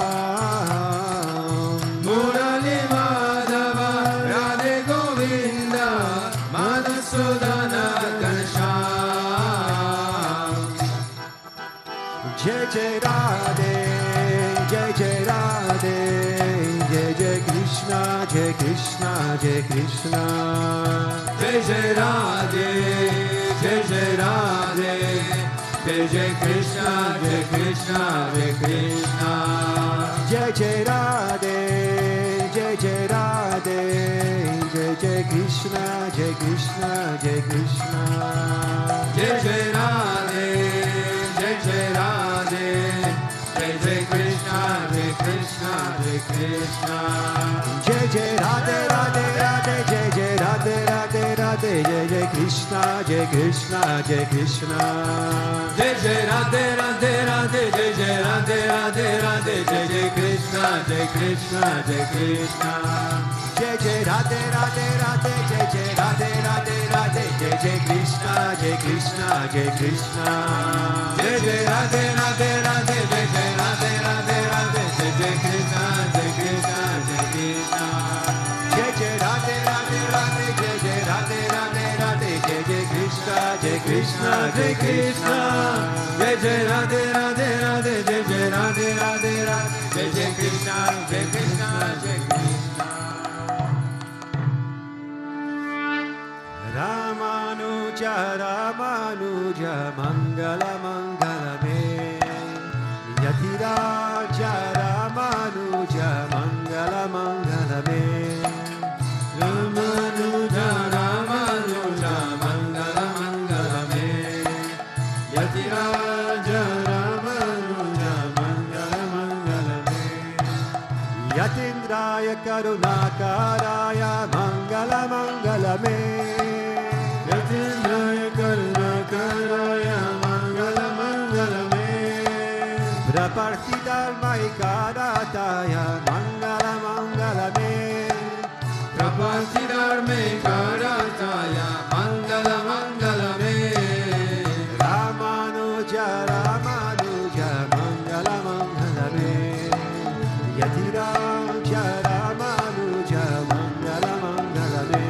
Murali Madhava Radhe Govinda Madhusudana Ganasham. Jai Jai Radhe, Jai Jai Radhe, Jai Jai Krishna, Jai Krishna, Jai Krishna. Jai Jai Radhe, Jai Jai Radhe, Jai Jai Krishna, Jai Krishna, Jai Krishna. Jai Jai Radhe, Jai Jai Radhe, Jai Jai Krishna, Jai Krishna, Jai Krishna. Jai Jai Radhe, Jai Jai Radhe, Jai Jai Krishna, Jai Krishna, Jai Krishna. Jai Jai Radhe, Radhe, Radhe, Jai Jai Radhe, Radhe, Radhe, Jai Jai Krishna, Jai Krishna, Jai Krishna. Jai Jai Radhe, Radhe, Radhe, Jai Jai Radhe, Radhe, Radhe, Jai Jai Krishna, Jai Krishna, Jai Krishna. Jai Jai Radhe, Radhe, Radhe, Jai Jai Radhe, Radhe, Radhe, Jai Jai Krishna, Jai Krishna, Jai Krishna. Jai Jai Radhe, Radhe, Radhe, Jai Jai Radhe, Radhe, Radhe, Jai Jai Krishna, Jai Krishna, Jai Krishna. Jai Jai Radhe, Radhe, Radhe, Jai Jai Radhe, Radhe, Radhe, Jai Jai Krishna, Jai Krishna, Jai Krishna. Jai Jai Radhe, Radhe, Radhe, Jai Jai Radhe, Radhe, Radhe, Jai Jai Krishna, Jai Krishna, Jai Krishna. Ramanuja, Ramanuja, Mangala, Mangala Me. Yatiraja, Ramanuja, Mangala, Mangala Me. Ramanuja, Ramanuja. Karunakaraya Mangala Mangalame Yatindraya Karunakaraya Mangala Mangalame Prapartidharmaikadataya Mangala Mangalame Prapartidharmaikadataya Mangala Mangalame Ramanuja Ramanuja Mangala Mangalame Yatiraja Ramanuja Mangala Mangalame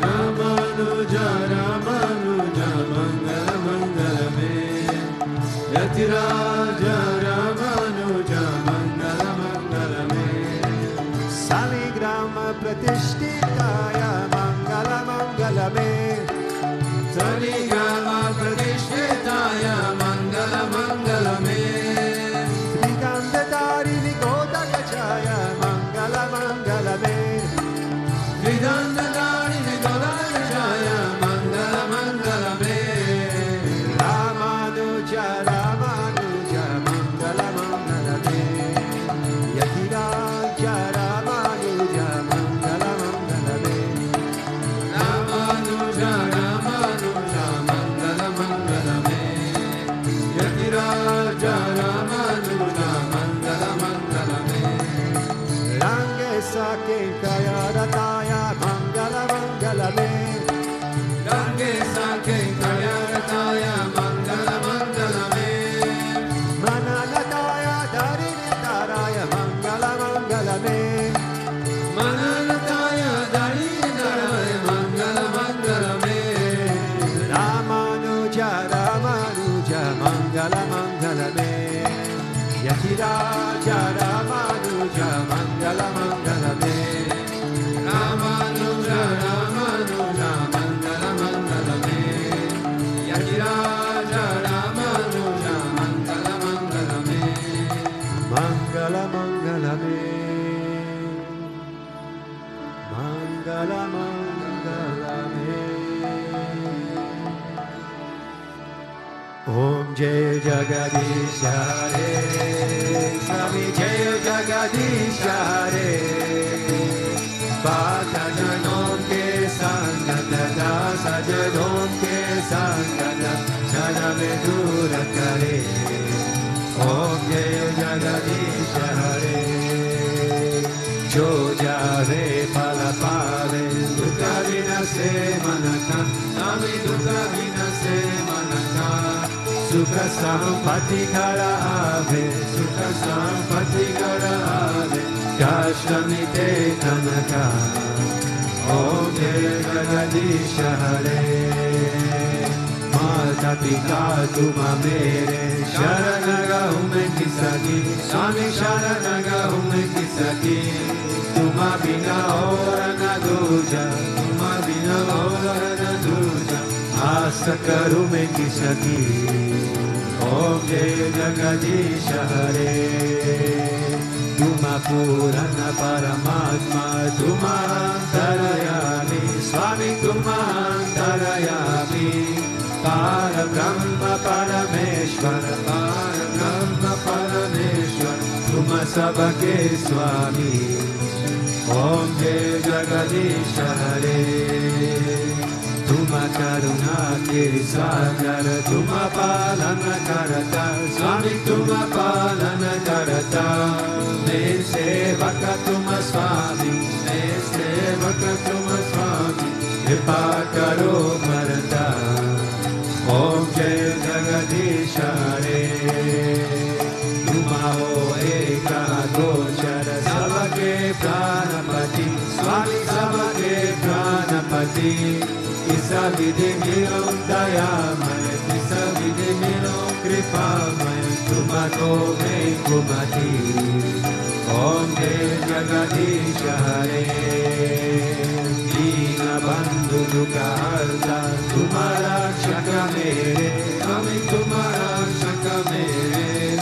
Ramanuja Ramanuja Mangala Mangalame Yatiraja Ramanuja Mangala Mangalame Saligrama Pratishtitaya Mangala Mangalame Saligrama Pratishtitaya Mangala Mangalame Vidandatarini Kodakachaya Mangala Mangalame Vidandatarini Kodakachaya Mangala Mangalame Ramanuja Ramanuja Mangala Mangalame Yatiraja Ramanuja Mangala Mangalame Ramanuja Ramanuja Mangala Mangalame Yatiraja Ramanuja Mangala Mangalame Rangesa Kinkayarataya Mangala Mangalame Rangesa Kinkayarataya Mangala Mangalame Mananataya Darinitaraya Mangala Mangalame Mananataya Darindaraya Mangala Mangalame Ramanuja Ramanuja Mangala Mangalame Yatiraja Ramanuja Mangala Mangalame Ramanuja Ramanuja Mangala Mangalame Yatiraja Ramanuja Mangala Mangalame Mangala Mangalame Mangala Mangalame Om Jai Jagadish Hare Swami Jai Jagadish Hare Bhakta Janon ke Sangata Sajanon ke Sangata Janame Dura Kare Om Jai Jagadish Hare Jo Jare Pala Pale Dukha Vinase Manaka Nami Dukha Vinase Manaka Sukha Sampati Kara Ave Sukha Sampati Kara Ave Kashamite Tanaka Om Jai Jagadish Hare Mata Pita Tuma Mere Sharanaga Ume Kisaki Swami Sharanaga Ume Kisaki Tuma Bina Ora Na Duja Tuma Bina Ora Na Duja Asa Karume Kisaki Om Jai Jagadish Hare Tuma Purana Paramatma Tuma Antarayami Swami Tuma Antarayami Para Brahma Parameshwara Para Brahma Parameshwara Tuma Sabake Swami Om Jai Jagadish Hare Tuma Karuna Ke Sagar Tuma Palana Karata Swami Tuma Palana Karata Me Sevaka Tuma Swami Me Sevaka Tuma Swami Kripa Karo Marata Om Jai Jagadish Hare Tuma Ho Eka Gochara Sabake Pranapati Swami Sabake Pranapati Isa Vidhi Milom Dayamaya Isa Vidhi Milom Kripamaya Tuma Ko Me Kumati Om Jai Jagadish Hare Dina Bandhu Dukha Harta Tumara Shaka Mere Ami Tumara Shaka Mere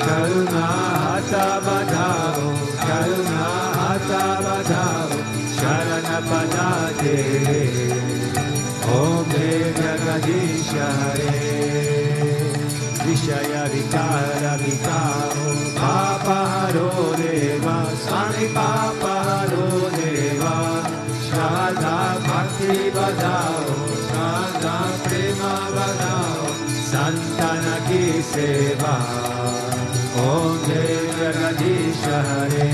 Karuna Hata Badhao Karuna Hata Badhao Sharana Padate Om Jai Jagadish Hare Vishaya Vikara Vikaro Papa Haro Deva Swami Papa Bhakti badao, Radha prema badao, Santana ki seva, Om Jai Jagadish Hare.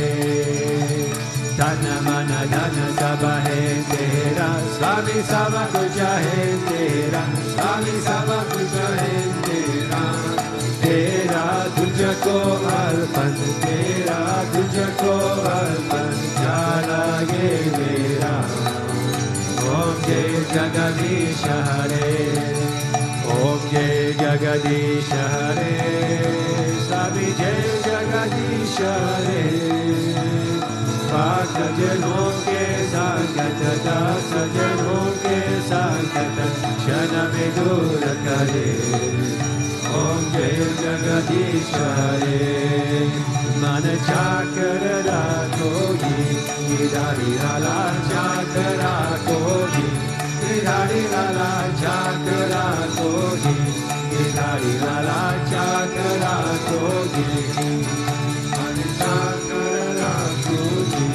Dana mana dana sabha hai tera, Swami sabha kuch hai tera, Swami sabha kuch hai tera. Tera tujhko arpan, tera tujhko arpan, jala ye mera. Om Jai Jagadish Hare, Om Jai Jagadish Hare, Swami Jai Jagadish Hare. Bhakta जनों के संगत, दास जनों के संगत, क्षण में दूर करे. Om Jai Jagadish Hare. मन चाकर राखोगी, गिधारी लाला चाकर राखोगी, गिधारी लाला चाकर राखोगी, गिधारी लाला चाकर राखोगी. मन चाकर राखोगी,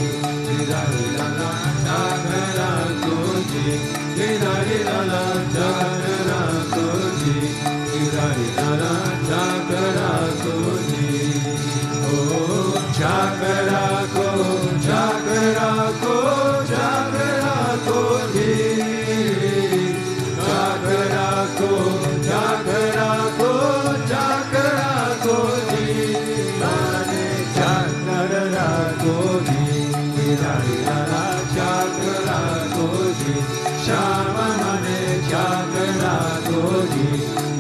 गिधारी लाला चाकर राखोगी, गिधारी लाला चाकर राखोगी, गिधारी लाला चाकर राखोगी. Chakra ko, chakra ko, chakra ko ji. Chakra ko, chakra ko, chakra ko ji. Mane chakra ko ji, Hidari lala chakra ko ji. Shama mane chakra ko ji,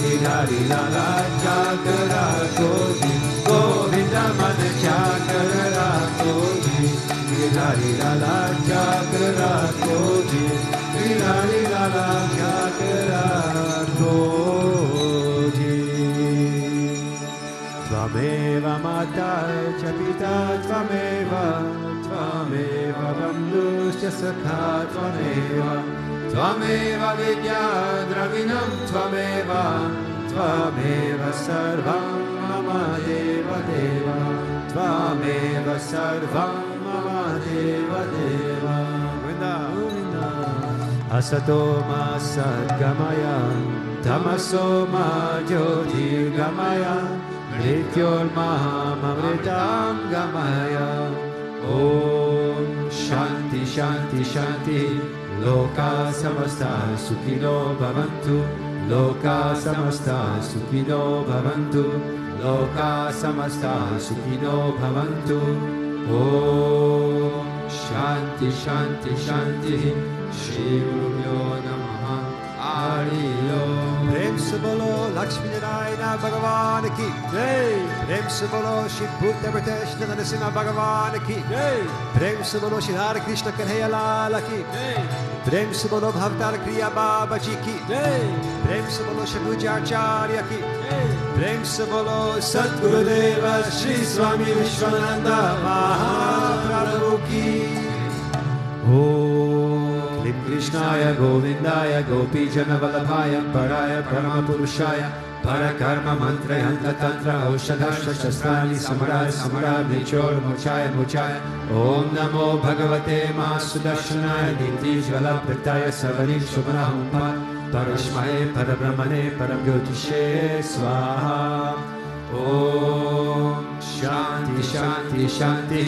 Hidari lala chakra ko ji. Govinda man chakra ko ji, Hidari lala chakra ko ji, Hidari lala chakra ko ji. Tvameva mata cha pita tvameva, tvameva bandhuscha sakha tvameva, tvameva vidya dravinam tvameva, tvameva sarvam mama deva deva, tvameva sarvam mama deva deva. Govinda. Asato ma sadgamaya, tamaso ma jyotirgamaya, mrityor mahamamritam gamaya. Om Shanti Shanti Shanti, Loka samasta sukhino bhavantu, Loka samasta sukhino bhavantu, Loka samasta sukhino bhavantu. Om Shanti Shanti Shanti, Shri Gurubhyo Namaha. Hari Om. Prem se bolo Lakshmi Narayana Bhagavan ki jai. Prem se bolo Sri Bhutabhrteshwarnath Bhagavan ki jai. Prem se bolo Shri Hare Krishna Kanhaiya Lal ki jai. Prem se bolo Bhaktar Kriya Baba ji ki jai. Prem se bolo Shri Bhutabhrteshwarnath ki jai. Prem se bolo Satgurudeva Sri Swami Vishwananda Mahaprabhu ki. Om Krishnaya Govindaya Gopi Jana Vallabhaya Paraya Paramapurushaya Parakarma Mantra Yanta Tantra Aushadhasha Shastrani Samaraya Samaraya Nichor Mochaya Mochaya. Om Namo Bhagavate Masudarshanaya Deities Valapritaya Savanim Shubhanahumpa Parashmahe Parabrahmane Parabhyotishe Swaha. Om Shanti Shanti Shanti,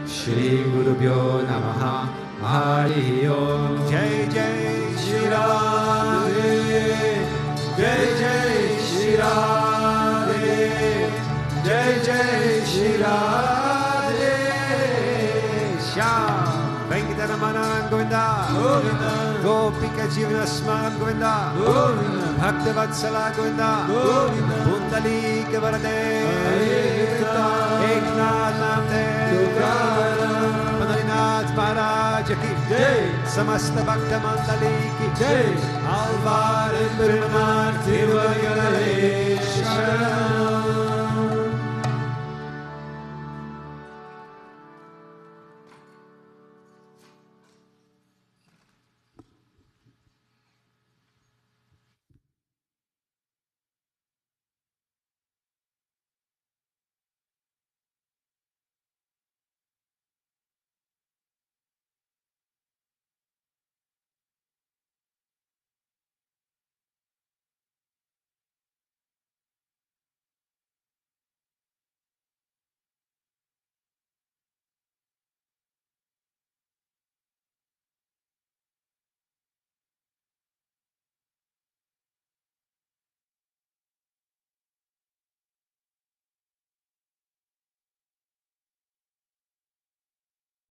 Shri Gurubhyo Namaha. Hari Om. Jai Jai Shri Radhe, Jai Jai Shri Radhe, Jai Jai Shri Radhe. Shyam Venkataramanan Govinda, Govinda. Gopika Jivana Smaran Govinda, Govinda. Bhaktavatsala Govinda, Govinda. Pundalika Varade, Eknath Namde, Maharaj ki jai, Samasta Bhakta Mandali ki jai, Alvar Brahman Tirvagaleshwaram.